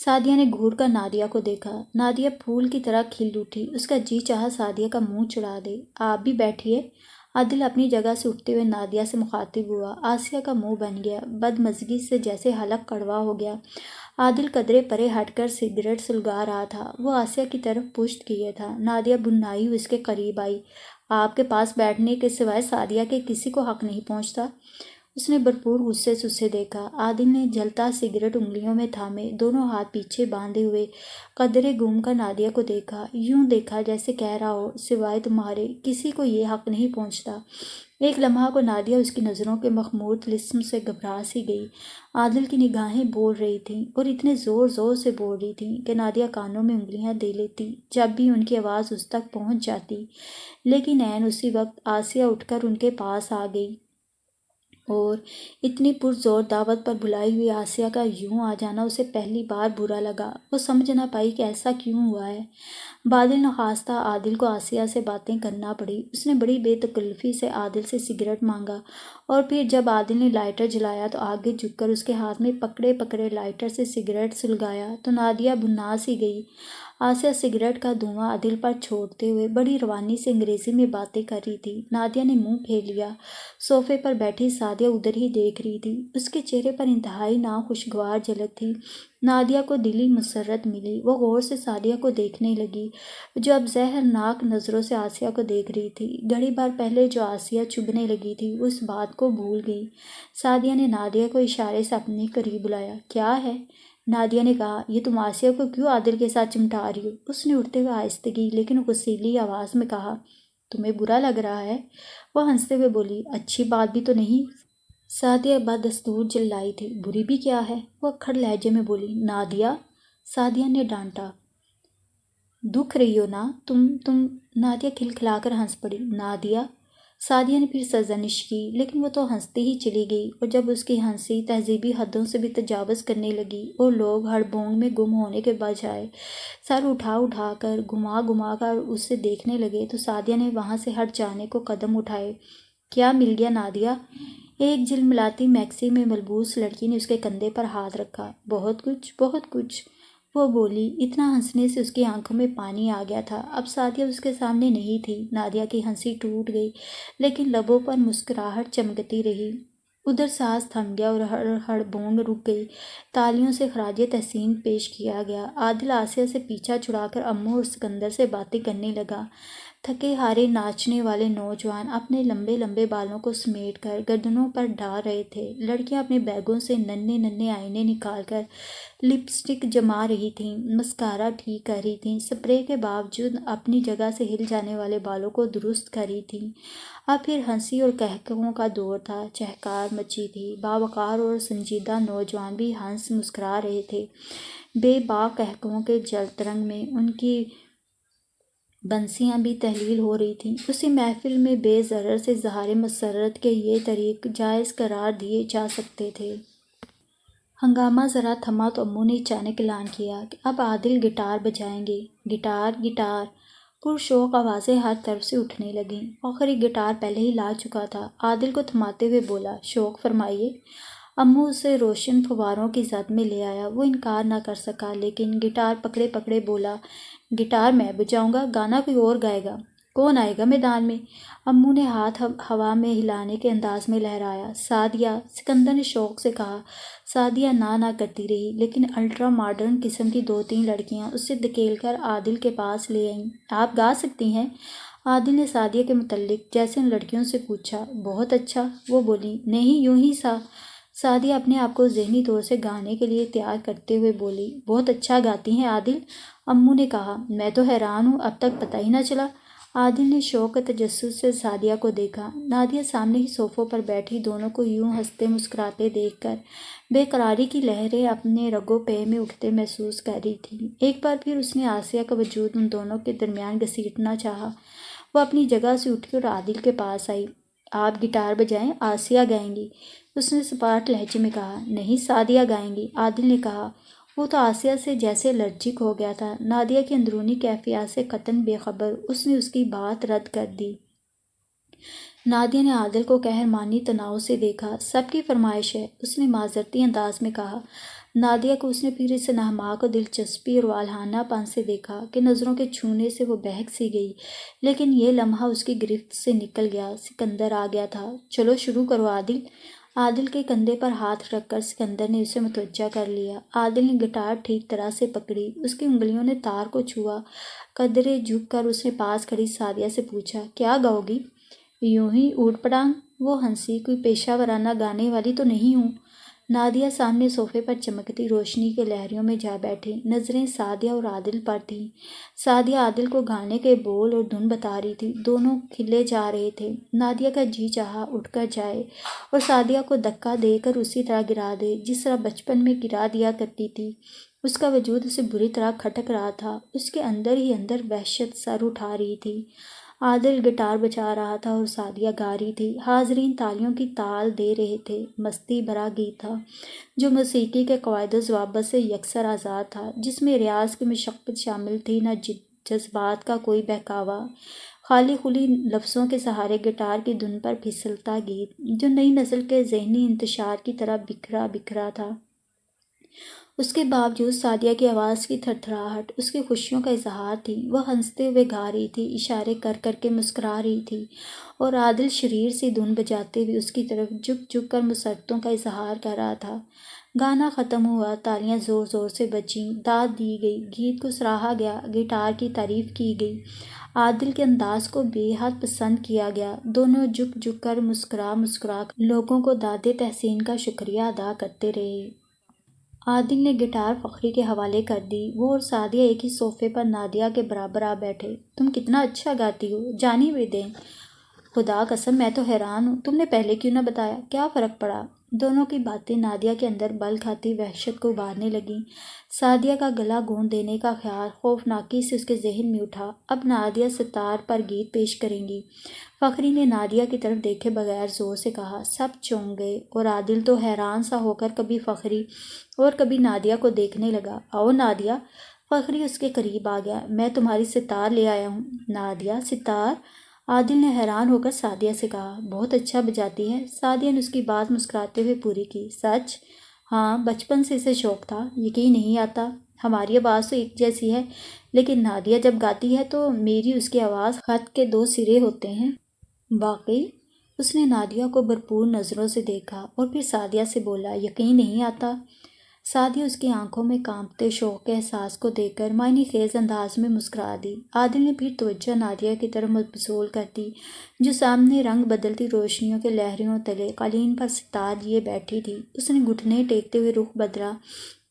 Speaker 1: سعدیہ نے گھور کر نادیہ کو دیکھا۔ نادیہ پھول کی طرح کھل اٹھی۔ اس کا جی چاہا سعدیہ کا منہ چڑھا دے۔ آپ بھی بیٹھیے۔ عادل اپنی جگہ سے اٹھتے ہوئے نادیہ سے مخاطب ہوا۔ آسیہ کا منہ بن گیا، بدمزگی سے جیسے حلق کڑوا ہو گیا۔ عادل قدرے پرے ہٹ کر سگریٹ سلگا رہا تھا۔ وہ آسیہ کی طرف پشت کیے تھا۔ نادیہ بنائی ہوئی اس کے قریب آئی۔ آپ کے پاس بیٹھنے کے سوائے سعدیہ کے کسی کو حق نہیں پہنچتا؟ اس نے بھرپور غصے سے اسے دیکھا۔ عادل نے جلتا سگریٹ انگلیوں میں تھامے دونوں ہاتھ پیچھے باندھے ہوئے قدرے گھوم کر نادیہ کو دیکھا، یوں دیکھا جیسے کہہ رہا ہو سوائے تمہارے کسی کو یہ حق نہیں پہنچتا۔ ایک لمحہ کو نادیہ اس کی نظروں کے مخمور طلسم سے گھبرا سی گئی۔ عادل کی نگاہیں بول رہی تھیں اور اتنے زور زور سے بول رہی تھیں کہ نادیہ کانوں میں انگلیاں دے لیتی جب بھی ان کی آواز اس تک پہنچ جاتی، لیکن عین اسی وقت آسیہ اٹھ کر ان کے پاس آ گئی اور اتنی پرزور دعوت پر بلائی ہوئی آسیہ کا یوں آ جانا اسے پہلی بار برا لگا۔ وہ سمجھ نہ پائی کہ ایسا کیوں ہوا ہے۔ بادل نخواستہ عادل کو آسیہ سے باتیں کرنا پڑی۔ اس نے بڑی بے تکلفی سے عادل سے سگریٹ مانگا اور پھر جب عادل نے لائٹر جلایا تو آگے جھک کر اس کے ہاتھ میں پکڑے پکڑے لائٹر سے سگریٹ سلگایا تو نادیہ بھنا سی گئی۔ آسیہ سگریٹ کا دھواں عادل پر چھوڑتے ہوئے بڑی روانی سے انگریزی میں باتیں کر رہی تھی۔ نادیہ نے منہ پھیر لیا۔ صوفے پر بیٹھی سعدیہ ادھر ہی دیکھ رہی تھی۔ اس کے چہرے پر انتہائی ناخوشگوار جھلک تھی۔ نادیہ کو دلی مسرت ملی۔ وہ غور سے سعدیہ کو دیکھنے لگی جو اب زہرناک نظروں سے آسیہ کو دیکھ رہی تھی۔ گھڑی بھر پہلے جو آسیہ چبھنے لگی تھی وہ اس بات کو بھول گئی۔ سعدیہ نے نادیہ کو اشارے سے اپنے قریب بلایا۔ کیا ہے؟ نادیہ نے کہا۔ یہ تم آسیہ کو کیوں عادل کے ساتھ چمٹا رہی ہو؟ اس نے اٹھتے ہوئے آہستگی لیکن غصیلی آواز میں کہا۔ تمہیں برا لگ رہا ہے؟ وہ ہنستے ہوئے بولی۔ اچھی بات بھی تو نہیں۔ سعدیہ بدستور جلائی تھی۔ بری بھی کیا ہے؟ وہ اکھڑ لہجے میں بولی۔ نادیہ، سعدیہ نے ڈانٹا۔ دکھ رہی ہو نا تم نادیہ کھلکھلا کر ہنس پڑی۔ نادیہ، سعدیہ نے پھر سرزنش کی لیکن وہ تو ہنستی ہی چلی گئی اور جب اس کی ہنسی تہذیبی حدوں سے بھی تجاوز کرنے لگی اور لوگ ہڑبونگ میں گم ہونے کے بجائے سر اٹھا اٹھا کر گھما گھما کر اسے دیکھنے لگے تو سعدیہ نے وہاں سے ہٹ جانے کو قدم اٹھائے۔ کیا مل گیا نادیہ؟ ایک جھلملاتی میکسی میں ملبوس لڑکی نے اس کے کندھے پر ہاتھ رکھا۔ بہت کچھ، بہت کچھ، وہ بولی۔ اتنا ہنسنے سے اس کی آنکھوں میں پانی آ گیا تھا۔ اب سعدیہ اس کے سامنے نہیں تھی۔ نادیہ کی ہنسی ٹوٹ گئی لیکن لبوں پر مسکراہٹ چمکتی رہی۔ ادھر ساز تھم گیا اور ہڑ ہڑ بونگ رک گئی۔ تالیوں سے خراج تحسین پیش کیا گیا۔ عادل آسیہ سے پیچھا چھڑا کر امو اور سکندر سے باتیں کرنے لگا۔ تھکے ہارے ناچنے والے نوجوان اپنے لمبے لمبے بالوں کو سمیٹ کر گردنوں پر ڈال رہے تھے۔ لڑکیاں اپنے بیگوں سے ننھے ننھے آئینے نکال کر لپسٹک جما رہی تھیں، مسکارا ٹھیک کر رہی تھیں، سپرے کے باوجود اپنی جگہ سے ہل جانے والے بالوں کو درست کر رہی تھیں۔ اب پھر ہنسی اور قہقہوں کا دور تھا۔ چہکار مچی تھی۔ باوقار اور سنجیدہ نوجوان بھی ہنس مسکرا رہے تھے۔ بے باک قہقہوں کے جلترنگ میں ان کی بنسیاں بھی تحلیل ہو رہی تھیں۔ اسی محفل میں بے ضرر سے اظہار مسرت کے یہ طریق جائز قرار دیے جا سکتے تھے۔ ہنگامہ ذرا تھما تو امو نے اچانک اعلان کیا کہ اب عادل گٹار بجائیں گے۔ Guitar guitar! پرشوق آوازیں ہر طرف سے اٹھنے لگیں۔ فخری گٹار پہلے ہی لا چکا تھا۔ عادل کو تھماتے ہوئے بولا، شوق فرمائیے۔ امو اسے روشن پھواروں کی زد میں لے آیا۔ وہ انکار نہ کر سکا، لیکن گٹار پکڑے پکڑے بولا، گٹار میں بجاؤں گا، گانا کوئی اور گائے گا۔ کون آئے گا میدان میں؟ امو نے ہاتھ ہوا میں ہلانے کے انداز میں لہرایا۔ سعدیہ! سکندر نے شوق سے کہا۔ سعدیہ نہ کرتی رہی، لیکن الٹرا ماڈرن قسم کی دو تین لڑکیاں اسے دھکیل کر عادل کے پاس لے آئیں۔ آپ گا سکتی ہیں؟ عادل نے سعدیہ کے متعلق جیسے ان لڑکیوں سے پوچھا۔ بہت اچھا، وہ بولی۔ نہیں، یوں ہی سعدیہ اپنے آپ کو ذہنی طور سے گانے کے لیے تیار کرتے ہوئے بولی۔ بہت اچھا گاتی ہیں عادل، امو نے کہا۔ میں تو حیران ہوں، اب تک پتہ ہی نہ چلا۔ عادل نے شوق کے تجسس سے سعدیہ کو دیکھا۔ نادیہ سامنے ہی صوفوں پر بیٹھی دونوں کو یوں ہنستے مسکراتے دیکھ کر بے قراری کی لہریں اپنے رگو پے میں اٹھتے محسوس کر رہی تھی۔ ایک بار پھر اس نے آسیہ کا وجود ان دونوں کے درمیان گھسیٹنا چاہا۔ وہ اپنی جگہ سے اٹھی اور عادل کے پاس آئی۔ آپ گٹار بجائیں، آسیہ گائیں گی، اس نے سپاٹ لہجے میں کہا۔ نہیں، سعدیہ گائیں گی، عادل نے کہا۔ وہ تو آسیہ سے جیسے الرجک ہو گیا تھا۔ نادیہ کی اندرونی کیفیات سے قطعاً بے خبر اس نے اس کی بات رد کر دی۔ نادیہ نے عادل کو قہرمانی تناؤ سے دیکھا۔ سب کی فرمائش ہے، اس نے معذرتی انداز میں کہا۔ نادیہ کو اس نے پھر اس ناہماک و دلچسپی اور والہانہ پن سے دیکھا کہ نظروں کے چھونے سے وہ بہک سی گئی، لیکن یہ لمحہ اس کی گرفت سے نکل گیا۔ سکندر آ گیا تھا۔ چلو شروع کرو عادل۔ عادل کے کندھے پر ہاتھ رکھ کر سکندر نے اسے متوجہ کر لیا۔ عادل نے گٹار ٹھیک طرح سے پکڑی، اس کی انگلیوں نے تار کو چھوا۔ قدرے جھک کر اس نے پاس کھڑی سعدیہ سے پوچھا، کیا گاؤ گی؟ یوں ہی اوٹ پڑانگ، وہ ہنسی۔ کوئی پیشہ ورانہ گانے والی تو نہیں ہوں؟ نادیہ سامنے صوفے پر چمکتی روشنی کے لہریوں میں جا بیٹھی، نظریں سعدیہ اور عادل پر تھیں۔ سعدیہ عادل کو گانے کے بول اور دھن بتا رہی تھی۔ دونوں کھلے جا رہے تھے۔ نادیہ کا جی چاہا اٹھ کر جائے اور سعدیہ کو دھکا دے کر اسی طرح گرا دے جس طرح بچپن میں گرا دیا کرتی تھی۔ اس کا وجود اسے بری طرح کھٹک رہا تھا۔ اس کے اندر ہی اندر وحشت سر اٹھا رہی تھی۔ عادل گٹار بجا رہا تھا اور سعدیہ گا رہی تھی۔ حاضرین تالیوں کی تال دے رہے تھے۔ مستی بھرا گیت تھا جو موسیقی کے قواعد و ضوابط سے یکسر آزاد تھا، جس میں ریاض کی مشقت شامل تھی، نہ جذبات کا کوئی بہکاوا، خالی خلی لفظوں کے سہارے گٹار کی دھن پر پھسلتا گیت جو نئی نسل کے ذہنی انتشار کی طرح بکھرا بکھرا تھا۔ اس کے باوجود سعدیہ کی آواز کی تھرتھراہٹ اس کی خوشیوں کا اظہار تھی۔ وہ ہنستے ہوئے گا رہی تھی، اشارے کر کر کے مسکرا رہی تھی، اور عادل شریر سی دھن بجاتے ہوئے اس کی طرف جھک جھک کر مسرتوں کا اظہار کر رہا تھا۔ گانا ختم ہوا، تالیاں زور زور سے بجیں، داد دی گئی، گیت کو سراہا گیا، گٹار کی تعریف کی گئی، عادل کے انداز کو بے حد پسند کیا گیا۔ دونوں جھک جھک کر مسکرا مسکرا کر لوگوں کو داد تحسین کا شکریہ ادا کرتے رہے۔ عادل نے گٹار فخری کے حوالے کر دی۔ وہ اور سعدیہ ایک ہی صوفے پر نادیہ کے برابر آ بیٹھے۔ تم کتنا اچھا گاتی ہو جانی بدین، خدا قسم میں تو حیران ہوں، تم نے پہلے کیوں نہ بتایا؟ کیا فرق پڑا؟ دونوں کی باتیں نادیہ کے اندر بل کھاتی وحشت کو ابھارنے لگیں۔ سعدیہ کا گلا گونج دینے کا خیال خوفناکی سے اس کے ذہن میں اٹھا۔ اب نادیہ ستار پر گیت پیش کریں گی۔ فخری نے نادیہ کی طرف دیکھے بغیر زور سے کہا۔ سب چونک گئے اور عادل تو حیران سا ہو کر کبھی فخری اور کبھی نادیہ کو دیکھنے لگا۔ آؤ نادیہ، فخری اس کے قریب آ گیا، میں تمہاری ستار لے آیا ہوں۔ نادیہ ستار؟ عادل نے حیران ہو کر سعدیہ سے کہا۔ بہت اچھا بجاتی ہے، سعدیہ نے اس کی بات مسکراتے ہوئے پوری کی۔ سچ؟ ہاں، بچپن سے اسے شوق تھا، یقین نہیں آتا، ہماری آواز تو ایک جیسی ہے، لیکن نادیہ جب گاتی ہے تو میری اس کی آواز خط کے دو سرے ہوتے ہیں۔ واقعی؟ اس نے نادیہ کو بھرپور نظروں سے دیکھا اور پھر سعدیہ سے بولا، یقین نہیں آتا؟ سعدیہ اس کی آنکھوں میں کانپتے شوق کے احساس کو دیکھ کر معنی خیز انداز میں مسکرا دی۔ عادل نے پھر توجہ نادیہ کی طرف مبذول کر دی، جو سامنے رنگ بدلتی روشنیوں کے لہروں تلے قالین پر ستار لیے بیٹھی تھی۔ اس نے گھٹنے ٹیکتے ہوئے رخ بدلا،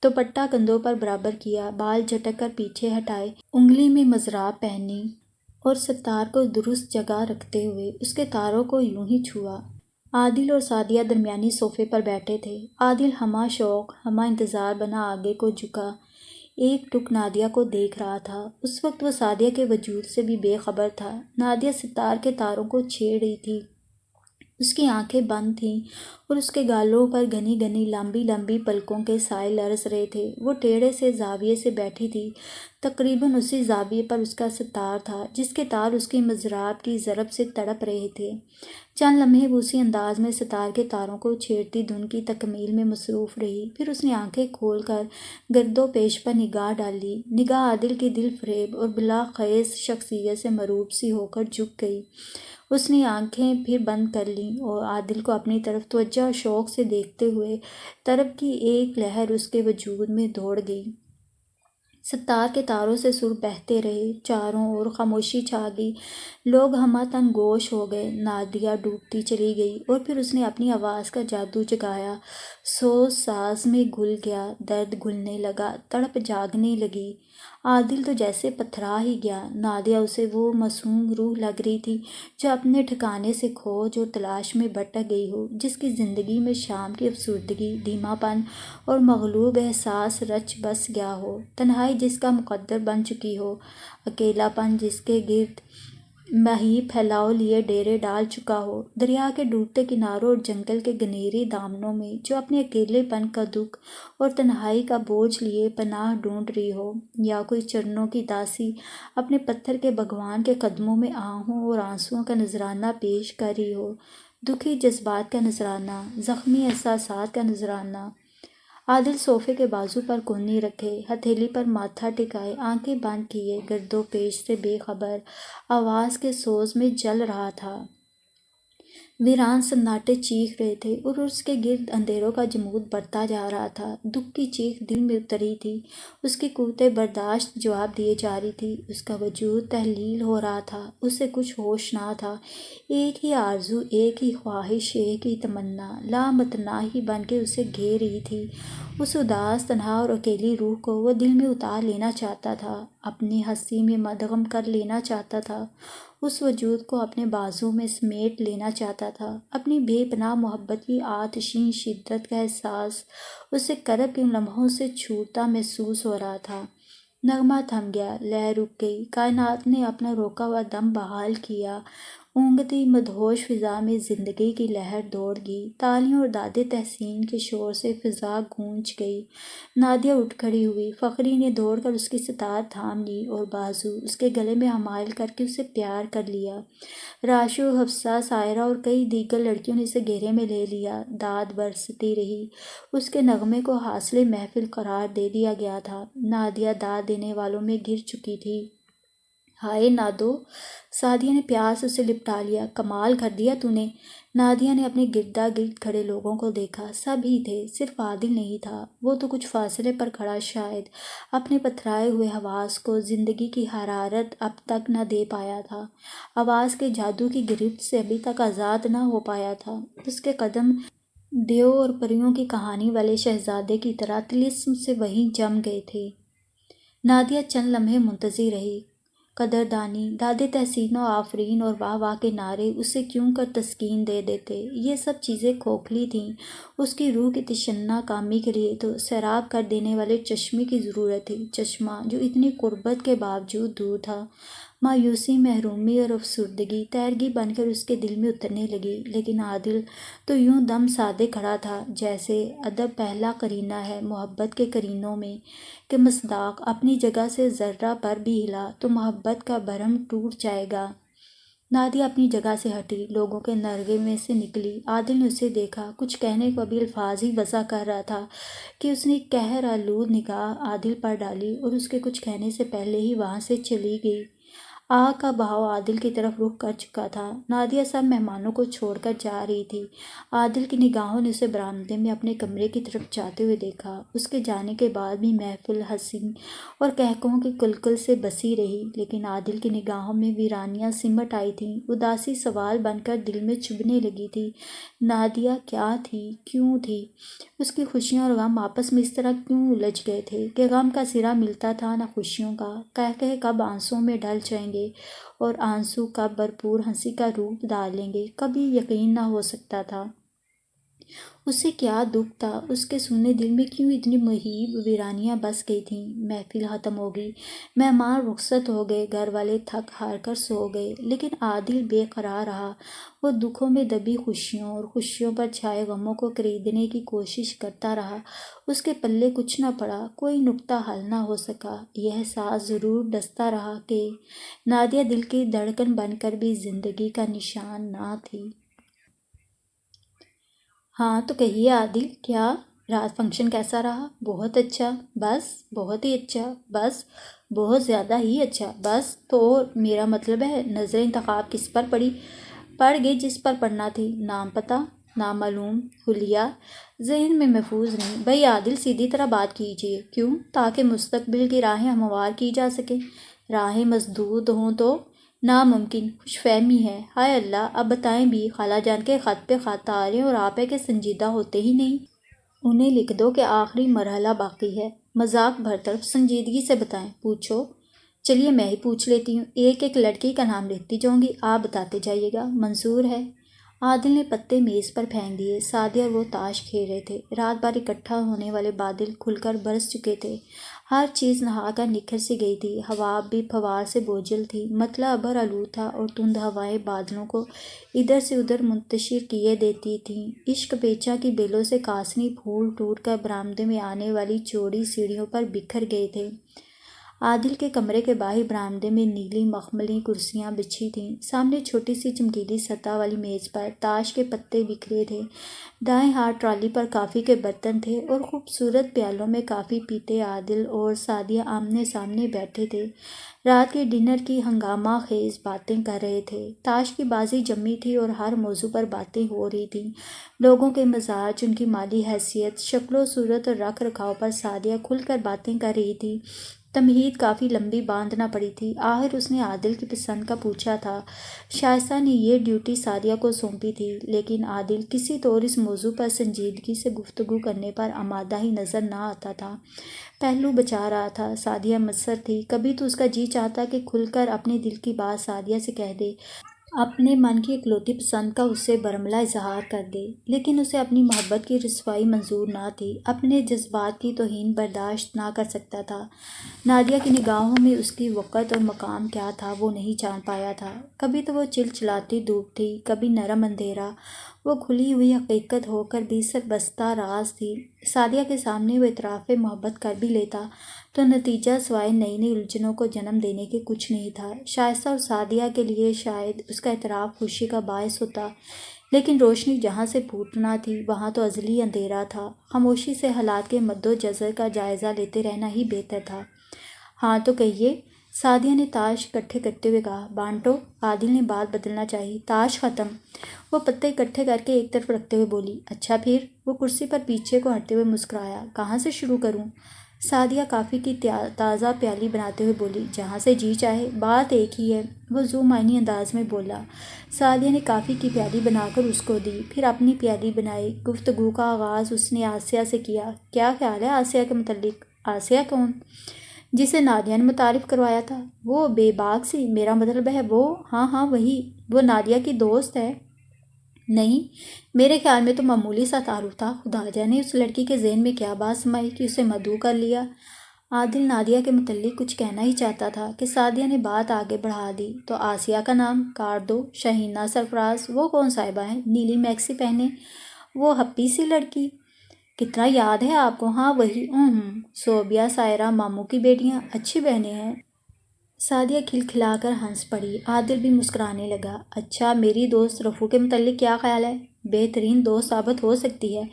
Speaker 1: دوپٹہ کندھوں پر برابر کیا، بال جھٹک کر پیچھے ہٹائے، انگلی میں مضراب پہنی اور ستار کو درست جگہ رکھتے ہوئے اس کے تاروں کو یوں ہی چھوا۔ عادل اور سعدیہ درمیانی صوفے پر بیٹھے تھے۔ عادل ہمہ شوق ہمہ انتظار بنا آگے کو جھکا ایک ٹک نادیہ کو دیکھ رہا تھا۔ اس وقت وہ سعدیہ کے وجود سے بھی بے خبر تھا۔ نادیہ ستار کے تاروں کو چھیڑ رہی تھی، اس کی آنکھیں بند تھیں اور اس کے گالوں پر گھنی گھنی لمبی لمبی پلکوں کے سائے لرز رہے تھے۔ وہ ٹیڑھے سے زاویے سے بیٹھی تھی، تقریباً اسی زاویے پر اس کا ستار تھا جس کے تار اس کی مضراب کی ضرب سے تڑپ رہے تھے۔ چند لمحے وہ اسی انداز میں ستار کے تاروں کو چھیڑتی دھن کی تکمیل میں مصروف رہی، پھر اس نے آنکھیں کھول کر گرد و پیش پر نگاہ ڈالی۔ نگاہ عادل کی دل فریب اور بلا خیز شخصیت سے مروب سی ہو کر جھک گئی۔ اس نے آنکھیں پھر بند کر لیں اور عادل کو اپنی طرف توجہ اور شوق سے دیکھتے ہوئے طرب کی ایک لہر اس کے وجود میں دوڑ گئی۔ ستار کے تاروں سے سر بہتے رہے، چاروں اور خاموشی چھا گئی، لوگ ہمہ تن گوش ہو گئے۔ نادیہ ڈوبتی چلی گئی اور پھر اس نے اپنی آواز کا جادو جگایا، سوز ساز میں گھل گیا، درد گھلنے لگا، تڑپ جاگنے لگی۔ عادل تو جیسے پتھرا ہی گیا۔ نادیہ اسے وہ معصوم روح لگ رہی تھی جو اپنے ٹھکانے سے کھوج اور تلاش میں بھٹک گئی ہو، جس کی زندگی میں شام کی افسردگی، دھیما پن اور مغلوب احساس رچ بس گیا ہو، تنہائی جس کا مقدر بن چکی ہو، اکیلا پن جس کے گرد مہیب پھیلاؤ لیے ڈیرے ڈال چکا ہو، دریا کے ڈوبتے کناروں اور جنگل کے گھنیرے دامنوں میں جو اپنے اکیلے پن کا دکھ اور تنہائی کا بوجھ لیے پناہ ڈھونڈ رہی ہو، یا کوئی چرنوں کی داسی اپنے پتھر کے بھگوان کے قدموں میں آہوں اور آنسوؤں کا نذرانہ پیش کر رہی ہو، دکھی جذبات کا نذرانہ، زخمی احساسات کا نذرانہ۔ عادل صوفے کے بازو پر کونی رکھے، ہتھیلی پر ماتھا ٹکائے، آنکھیں بند کیے، گرد و پیش سے بے خبر، آواز کے سوز میں جل رہا تھا۔ ویران سناٹے چیخ رہے تھے اور اس کے گرد اندھیروں کا جمود بڑھتا جا رہا تھا۔ دکھ کی چیخ دل میں اتری تھی، اس کی قوت برداشت جواب دیے جا رہی تھی، اس کا وجود تحلیل ہو رہا تھا، اسے کچھ ہوش نہ تھا۔ ایک ہی آرزو، ایک ہی خواہش، ایک ہی تمنا لامتناہی بن کے اسے گھیر رہی تھی۔ اس اداس، تنہا اور اکیلی روح کو وہ دل میں اتار لینا چاہتا تھا، اپنی ہستی میں مدغم کر لینا چاہتا تھا، اس وجود کو اپنے بازو میں سمیٹ لینا چاہتا تھا۔ اپنی بے پناہ محبت کی آتشین شدت کا احساس اسے کرب کے ان لمحوں سے چھوٹتا محسوس ہو رہا تھا۔ نغمہ تھم گیا، لے رک گئی، کائنات نے اپنا روکا ہوا دم بحال کیا، اونگتی مدہوش فضا میں زندگی کی لہر دوڑ گئی، تالیوں اور داد تحسین کے شور سے فضا گونج گئی۔ نادیہ اٹھ کھڑی ہوئی، فخری نے دوڑ کر اس کی ستار تھام لی اور بازو اس کے گلے میں حمائل کر کے اسے پیار کر لیا۔ راشو، حفصہ، سائرہ اور کئی دیگر لڑکیوں نے اسے گھیرے میں لے لیا، داد برستی رہی، اس کے نغمے کو حاصل محفل قرار دے دیا گیا تھا۔ نادیہ داد دینے والوں میں گر چکی تھی۔ ہائے نادو! سعدیہ نے پیار سے اسے لپٹا لیا۔ کمال کر دیا تو نے! نادیہ نے اپنے گردا گرد کھڑے لوگوں کو دیکھا، سب ہی تھے، صرف عادل نہیں تھا۔ وہ تو کچھ فاصلے پر کھڑا شاید اپنے پتھرائے ہوئے حواس کو زندگی کی حرارت اب تک نہ دے پایا تھا، آواز کے جادو کی گرفت سے ابھی تک آزاد نہ ہو پایا تھا۔ اس کے قدم دیو اور پریوں کی کہانی والے شہزادے کی طرح طلسم سے وہیں جم گئے تھے۔ نادیہ چند لمحے منتظر رہی۔ قدردانی، داد تحسین و آفرین اور واہ واہ کے نعرے اسے کیوں کر تسکین دے دیتے، یہ سب چیزیں کھوکھلی تھیں۔ اس کی روح کی تشنہ کامی کے لیے تو سیراب کر دینے والے چشمے کی ضرورت تھی، چشمہ جو اتنی قربت کے باوجود دور تھا۔ مایوسی، محرومی اور افسردگی تیرگی بن کر اس کے دل میں اترنے لگی، لیکن عادل تو یوں دم سادے کھڑا تھا جیسے ادب پہلا قرینہ ہے محبت کے قرینوں میں، کہ مصداق اپنی جگہ سے ذرہ پر بھی ہلا تو محبت کا بھرم ٹوٹ جائے گا۔ نادیہ اپنی جگہ سے ہٹی، لوگوں کے نرغے میں سے نکلی۔ عادل نے اسے دیکھا، کچھ کہنے کو ابھی الفاظ ہی وضع کر رہا تھا کہ اس نے قہر آلود نگاہ عادل پر ڈالی اور اس کے کچھ کہنے سے پہلے ہی وہاں سے چلی گئی۔ آہ کا بہاؤ عادل کی طرف رخ کر چکا تھا۔ نادیہ سب مہمانوں کو چھوڑ کر جا رہی تھی۔ عادل کی نگاہوں نے اسے برآمدے میں اپنے کمرے کی طرف جاتے ہوئے دیکھا۔ اس کے جانے کے بعد بھی محفل ہنسی اور قہقہوں کی کلکل سے بسی رہی، لیکن عادل کی نگاہوں میں ویرانیاں سمٹ آئی تھیں۔ اداسی سوال بن کر دل میں چبھنے لگی تھی۔ نادیہ کیا تھی؟ کیوں تھی؟ اس کی خوشیاں اور غم آپس میں اس طرح کیوں الجھ گئے تھے کہ غم کا سرا ملتا تھا نہ خوشیوں کا؟ قہقہے کب آنسوؤں میں ڈھل جائیں گے اور آنسو کب بھرپور ہنسی کا روپ دھار لیں گے، کبھی یقین نہ ہو سکتا تھا۔ اسے کیا دکھ تھا؟ اس کے سونے دل میں کیوں اتنی مہیب ویرانیاں بس گئی تھیں؟ محفل ختم ہو گئی، مہمان رخصت ہو گئے، گھر والے تھک ہار کر سو گئے، لیکن عادل بے قرار رہا۔ وہ دکھوں میں دبی خوشیوں اور خوشیوں پر چھائے غموں کو خریدنے کی کوشش کرتا رہا۔ اس کے پلے کچھ نہ پڑا، کوئی نکتہ حل نہ ہو سکا۔ یہ احساس ضرور ڈستا رہا کہ نادیہ دل کی دھڑکن بن کر بھی زندگی کا نشان نہ تھی۔ ہاں تو کہیے عادل، کیا رات فنکشن کیسا رہا؟ بہت اچھا، بس؟ بہت ہی اچھا، بس؟ بہت زیادہ ہی اچھا، بس؟ تو میرا مطلب ہے نظر انتخاب کس پر پڑی؟ پڑ گئی جس پر پڑنا تھی۔ نام پتہ؟ نامعلوم، حلیہ ذہن میں محفوظ نہیں۔ بھئی عادل، سیدھی طرح بات کیجیے۔ کیوں؟ تاکہ مستقبل کی راہیں ہموار کی جا سکیں۔ راہیں مسدود ہوں تو ناممکن۔ خوش فہمی ہے۔ ہائے اللہ! اب بتائیں بھی، خالہ جان کے خط پہ خط آ رہے ہیں اور آپ ہے کہ سنجیدہ ہوتے ہی نہیں۔ انہیں لکھ دو کہ آخری مرحلہ باقی ہے۔ مذاق برطرف، سنجیدگی سے بتائیں۔ پوچھو۔ چلیے میں ہی پوچھ لیتی ہوں۔ ایک ایک لڑکی کا نام لکھتی جاؤں گی، آپ بتاتے جائیے گا۔ منظور ہے؟ عادل نے پتے میز پر پھینک دیے۔ سعدیہ اور وہ تاش کھیل رہے تھے۔ رات بھر اکٹھا ہونے والے بادل کھل کر برس چکے تھے۔ ہر چیز نہا کر نکھر سی گئی تھی۔ ہوا بھی پھوار سے بوجھل تھی۔ مطلع ابر آلود تھا اور تند ہوائیں بادلوں کو ادھر سے ادھر منتشر کیے دیتی تھیں۔ عشق پیچا کی بیلوں سے کاسنی پھول ٹوٹ کر برآمدے میں آنے والی چوڑی سیڑھیوں پر بکھر گئے تھے۔ عادل کے کمرے کے باہر برآمدے میں نیلی مخملی کرسیاں بچھی تھیں۔ سامنے چھوٹی سی چمکیلی سطح والی میز پر تاش کے پتے بکھرے تھے۔ دائیں ہاتھ ٹرالی پر کافی کے برتن تھے اور خوبصورت پیالوں میں کافی پیتے عادل اور سعدیہ آمنے سامنے بیٹھے تھے۔ رات کے ڈنر کی ہنگامہ خیز باتیں کر رہے تھے۔ تاش کی بازی جمی تھی اور ہر موضوع پر باتیں ہو رہی تھیں۔ لوگوں کے مزاج، ان کی مالی حیثیت، شکل و صورت اور رکھ رکھاؤ پر سعدیہ کھل کر باتیں کر رہی تھی۔ تمہید کافی لمبی باندھنا پڑی تھی۔ آخر اس نے عادل کی پسند کا پوچھا تھا۔ شائستہ نے یہ ڈیوٹی سعدیہ کو سونپی تھی، لیکن عادل کسی طور اس موضوع پر سنجیدگی سے گفتگو کرنے پر آمادہ ہی نظر نہ آتا تھا۔ پہلو بچا رہا تھا۔ سعدیہ مصر تھی۔ کبھی تو اس کا جی چاہتا کہ کھل کر اپنے دل کی بات سعدیہ سے کہہ دے، اپنے من کی اکلوتی پسند کا اس سے برملا اظہار کر دے، لیکن اسے اپنی محبت کی رسوائی منظور نہ تھی۔ اپنے جذبات کی توہین برداشت نہ کر سکتا تھا۔ نادیہ کی نگاہوں میں اس کی وقت اور مقام کیا تھا وہ نہیں جان پایا تھا۔ کبھی تو وہ چلچلاتی دھوپ تھی، کبھی نرم اندھیرا۔ وہ کھلی ہوئی حقیقت ہو کر بھی سربستہ راز تھی۔ سعدیہ کے سامنے وہ اعتراف محبت کر بھی لیتا تو نتیجہ سوائے نئی نئی الجھنوں کو جنم دینے کے کچھ نہیں تھا۔ شائستہ اور سعدیہ کے لیے شاید اس کا اعتراف خوشی کا باعث ہوتا، لیکن روشنی جہاں سے پھوٹنا تھی وہاں تو ازلی اندھیرا تھا۔ خاموشی سے حالات کے مد و جزر کا جائزہ لیتے رہنا ہی بہتر تھا۔ ہاں تو کہیے، سعدیہ نے تاش اکٹھے کرتے ہوئے کہا۔ بانٹو، عادل نے بات بدلنا چاہی۔ تاش ختم؟ وہ پتے اکٹھے کر کے ایک طرف رکھتے ہوئے بولی۔ اچھا پھر؟ وہ کرسی پر پیچھے کو ہٹتے ہوئے مسکرایا۔ کہاں سے شروع کروں؟ سعدیہ کافی کی تازہ پیالی بناتے ہوئے بولی۔ جہاں سے جی چاہے، بات ایک ہی ہے، وہ ذو معنی انداز میں بولا۔ سعدیہ نے کافی کی پیالی بنا کر اس کو دی، پھر اپنی پیالی بنائی۔ گفتگو کا آغاز اس نے آسیہ سے کیا۔ کیا خیال ہے آسیہ کے متعلق؟ آسیہ کون؟ جسے نادیہ نے متعارف کروایا تھا؟ وہ بے باک سی، میرا مطلب ہے وہ۔ ہاں ہاں وہی۔ وہ نادیہ کی دوست ہے؟ نہیں، میرے خیال میں تو معمولی سا تعارف تھا۔ خدا جانے اس لڑکی کے ذہن میں کیا بات سمائی کہ اسے مدعو کر لیا۔ عادل نادیہ کے متعلق کچھ کہنا ہی چاہتا تھا کہ سعدیہ نے بات آگے بڑھا دی۔ تو آسیہ کا نام کاٹ دو۔ شہینہ سرفراز؟ وہ کون صاحبہ ہیں؟ نیلی میکسی پہنے، وہ ہپی سی لڑکی؟ کتنا یاد ہے آپ کو؟ ہاں وہی۔ صوبیہ، سائرہ ماموں کی بیٹیاں، اچھی بہنیں ہیں۔ سعدیہ کھلکھلا کر ہنس پڑی۔ عادل بھی مسکرانے لگا۔ اچھا، میری دوست رفو کے متعلق کیا خیال ہے؟ بہترین دوست ثابت ہو سکتی ہے۔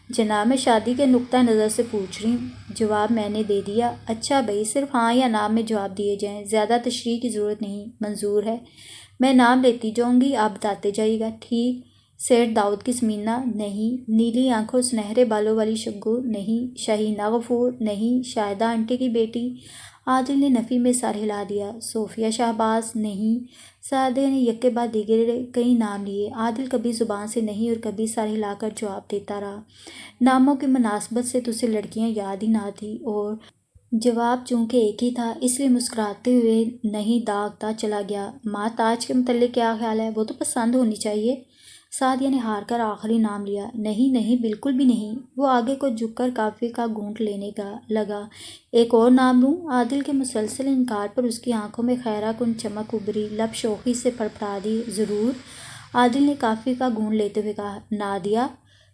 Speaker 1: جناب میں شادی کے نقطہ نظر سے پوچھ رہی ہوں۔ جواب میں نے دے دیا۔ اچھا بھائی، صرف ہاں یا نام میں جواب دیے جائیں، زیادہ تشریح کی ضرورت نہیں۔ منظور ہے؟ میں نام لیتی جاؤں گی، آپ بتاتے جائیے گا۔ ٹھیک۔ سیٹ داؤد کی سمینا؟ نہیں۔ نیلی آنکھوں سنہرے بالوں والی شگو؟ نہیں۔ شہینہ غفور؟ نہیں۔ شاہدہ آنٹی کی بیٹی؟ عادل نے نفی میں سر ہلا دیا۔ صوفیہ شہباز؟ نہیں۔ سعدیہ نے یکے بعد دیگر کئی نام لیے۔ عادل کبھی زبان سے نہیں اور کبھی سر ہلا کر جواب دیتا رہا۔ ناموں کی مناسبت سے تو اسے لڑکیاں یاد ہی نہ تھیں، اور جواب چونکہ ایک ہی تھا اس لیے مسکراتے ہوئے نہیں داغتا چلا گیا۔ ماں تاج کے متعلق کیا خیال ہے؟ وہ تو پسند ہونی چاہیے۔ سعدیہ نے ہار کر آخری نام لیا۔ نہیں نہیں، بالکل بھی نہیں۔ وہ آگے کو جھک کر کافی کا گھونٹ لینے کا لگا۔ ایک اور نام لوں؟ عادل کے مسلسل انکار پر اس کی آنکھوں میں خیرہ کن چمک ابھری، لب شوخی سے پڑپڑا دی۔ ضرور۔ عادل نے کافی کا گھونٹ لیتے ہوئے کہا۔ نادیہ؟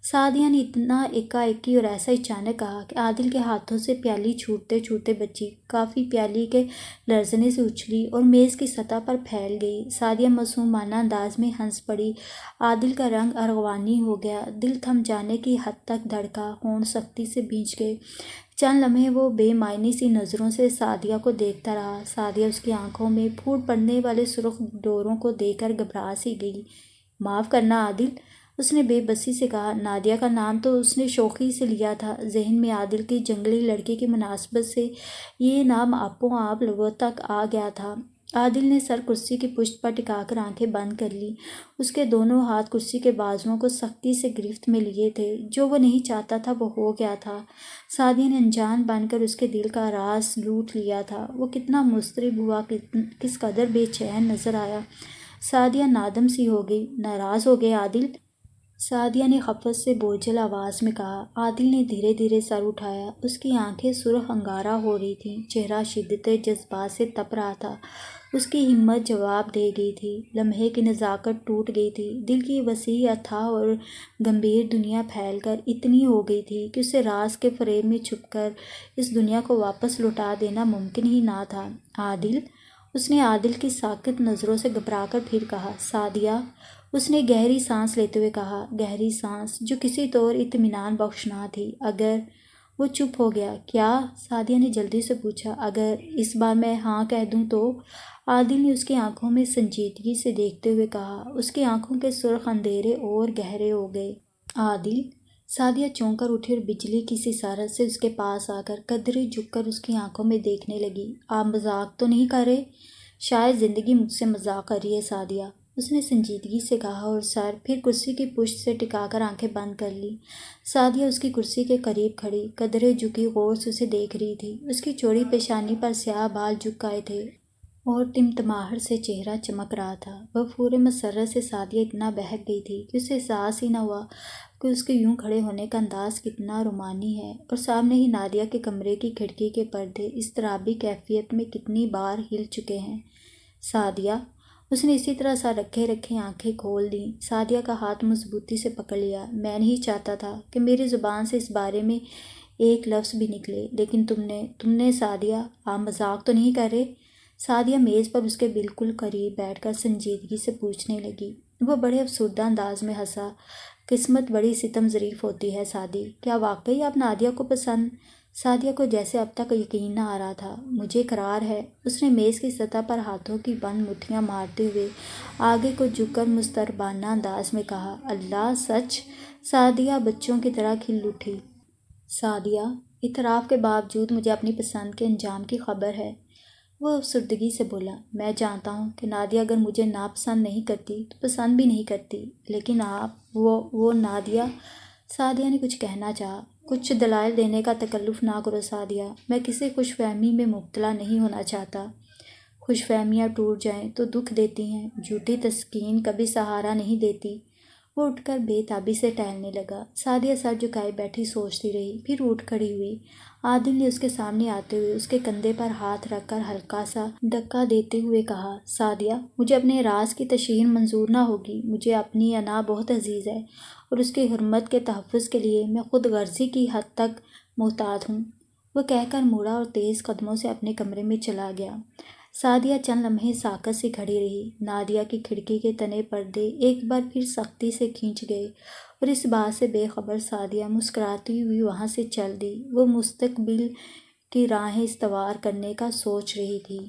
Speaker 1: سعدیہ نے اتنا ایکا اور ایسا اچانک کہا کہ عادل کے ہاتھوں سے پیالی چھوٹتے چھوٹتے بچی۔ کافی پیالی کے لرزنے سے اچھلی اور میز کی سطح پر پھیل گئی۔ سعدیہ معصومانہ انداز میں ہنس پڑی۔ عادل کا رنگ ارغوانی ہو گیا، دل تھم جانے کی حد تک دھڑکا، ہونٹ سختی سے بھینچ گئے۔ چند لمحے وہ بے معنی سی نظروں سے سعدیہ کو دیکھتا رہا۔ سعدیہ اس کی آنکھوں میں پھوٹ پڑنے والے سرخ ڈوروں کو دیکھ کر گھبرا سی گئی۔ معاف کرنا عادل، اس نے بے بسی سے کہا۔ نادیہ کا نام تو اس نے شوخی سے لیا تھا۔ ذہن میں عادل کی جنگلی لڑکی کی مناسبت سے یہ نام آپوں آپ لبوں تک آ گیا تھا۔ عادل نے سر کرسی کی پشت پر ٹکا کر آنکھیں بند کر لیں۔ اس کے دونوں ہاتھ کرسی کے بازوؤں کو سختی سے گرفت میں لیے تھے۔ جو وہ نہیں چاہتا تھا وہ ہو گیا تھا۔ سعدیہ نے انجان بن کر اس کے دل کا راز لوٹ لیا تھا۔ وہ کتنا مضطرب ہوا، کس قدر بے چین نظر آیا۔ سعدیہ نادم سی ہو گئی۔ ناراض ہو گئے عادل؟ سعدیہ نے خفت سے بوجھل آواز میں کہا۔ عادل نے دھیرے دھیرے سر اٹھایا۔ اس کی آنکھیں سرخ انگارہ ہو رہی تھیں، چہرہ شدت جذبات سے تپ رہا تھا۔ اس کی ہمت جواب دے گئی تھی، لمحے کی نزاکت ٹوٹ گئی تھی۔ دل کی وسیع، اتھاہ اور گمبھیر دنیا پھیل کر اتنی ہو گئی تھی کہ اسے راز کے فریب میں چھپ کر اس دنیا کو واپس لوٹا دینا ممکن ہی نہ تھا۔ عادل؟ اس نے عادل کی ساکت نظروں سے گھبرا کر پھر کہا۔ سعدیہ؟ اس نے گہری سانس لیتے ہوئے کہا، گہری سانس جو کسی طور اطمینان بخش نہ تھی۔ اگر؟ وہ چپ ہو گیا۔ کیا؟ سعدیہ نے جلدی سے پوچھا۔ اگر اس بار میں ہاں کہہ دوں تو؟ عادل نے اس کی آنکھوں میں سنجیدگی سے دیکھتے ہوئے کہا۔ اس کی آنکھوں کے سرخ اندھیرے اور گہرے ہو گئے۔ عادل؟ سعدیہ چونک کر اٹھی اور بجلی کی سی سارت سے اس کے پاس آ کر قدرے جھک کر اس کی آنکھوں میں دیکھنے لگی۔ آپ مذاق تو نہیں کر رہے؟ شاید زندگی مجھ سے مذاق کر رہی ہے سعدیہ، اس نے سنجیدگی سے کہا اور سر پھر کرسی کی پشت سے ٹکا کر آنکھیں بند کر لی۔ سعدیہ اس کی کرسی کے قریب کھڑی، قدرے جھکی غور سے اسے دیکھ رہی تھی۔ اس کی چوڑی پیشانی پر سیاہ بال جھک آئے تھے اور ٹمٹماہٹ سے چہرہ چمک رہا تھا۔ بفور مسرت سے سعدیہ اتنا بہک گئی تھی کہ اسے احساس ہی نہ ہوا کہ اس کے یوں کھڑے ہونے کا انداز کتنا رومانی ہے، اور سامنے ہی نادیہ کے کمرے کی کھڑکی کے پردے اضطرابی کیفیت میں کتنی بار ہل چکے ہیں۔ سعدیہ؟ اس نے اسی طرح سر رکھے رکھے آنکھیں کھول دیں۔ سعدیہ کا ہاتھ مضبوطی سے پکڑ لیا۔ میں نہیں چاہتا تھا کہ میری زبان سے اس بارے میں ایک لفظ بھی نکلے، لیکن تم نے سعدیہ، آپ مذاق تو نہیں کر رہے؟ سعدیہ میز پر اس کے بالکل قریب بیٹھ کر سنجیدگی سے پوچھنے لگی۔ وہ بڑے افسردہ انداز میں ہنسا۔ قسمت بڑی ستم ظریف ہوتی ہے سعدی، کیا واقعی آپ نادیہ کو پسند؟ سعدیہ کو جیسے اب تک یقین نہ آ رہا تھا۔ مجھے اقرار ہے، اس نے میز کی سطح پر ہاتھوں کی بند مٹھیاں مارتے ہوئے آگے کو جھک کر مضطربانہ انداز میں کہا۔ اللہ، سچ؟ سعدیہ بچوں کی طرح کھل اٹھی۔ سعدیہ؟ اعتراف کے باوجود مجھے اپنی پسند کے انجام کی خبر ہے، وہ افسردگی سے بولا۔ میں جانتا ہوں کہ نادیہ اگر مجھے ناپسند نہیں کرتی تو پسند بھی نہیں کرتی، لیکن آپ وہ نادیہ؟ سعدیہ نے کچھ کہنا چاہا۔ کچھ دلائل دینے کا تکلف نہ کرو سعدیہ، میں کسی خوش فہمی میں مبتلا نہیں ہونا چاہتا۔ خوش فہمیاں ٹوٹ جائیں تو دکھ دیتی ہیں، جھوٹی تسکین کبھی سہارا نہیں دیتی۔ وہ اٹھ کر بے تابی سے ٹہلنے لگا۔ سعدیہ سر جھکائے بیٹھی سوچتی رہی، پھر اٹھ کھڑی ہوئی۔ عادل نے اس کے سامنے آتے ہوئے اس کے کندھے پر ہاتھ رکھ کر ہلکا سا دھکا دیتے ہوئے کہا۔ سعدیہ، مجھے اپنے راز کی تشہیر منظور نہ ہوگی۔ مجھے اپنی انا بہت عزیز ہے اور اس کی حرمت کے تحفظ کے لیے میں خود غرضی کی حد تک محتاط ہوں۔ وہ کہہ کر مڑا اور تیز قدموں سے اپنے کمرے میں چلا گیا۔ سعدیہ چند لمحے ساکت سے کھڑی رہی۔ نادیہ کی کھڑکی کے تنے پردے ایک بار پھر سختی سے کھنچ گئے اور اس بات سے بے خبر سعدیہ مسکراتی ہوئی وہاں سے چل دی۔ وہ مستقبل کی راہیں استوار کرنے کا سوچ رہی تھی۔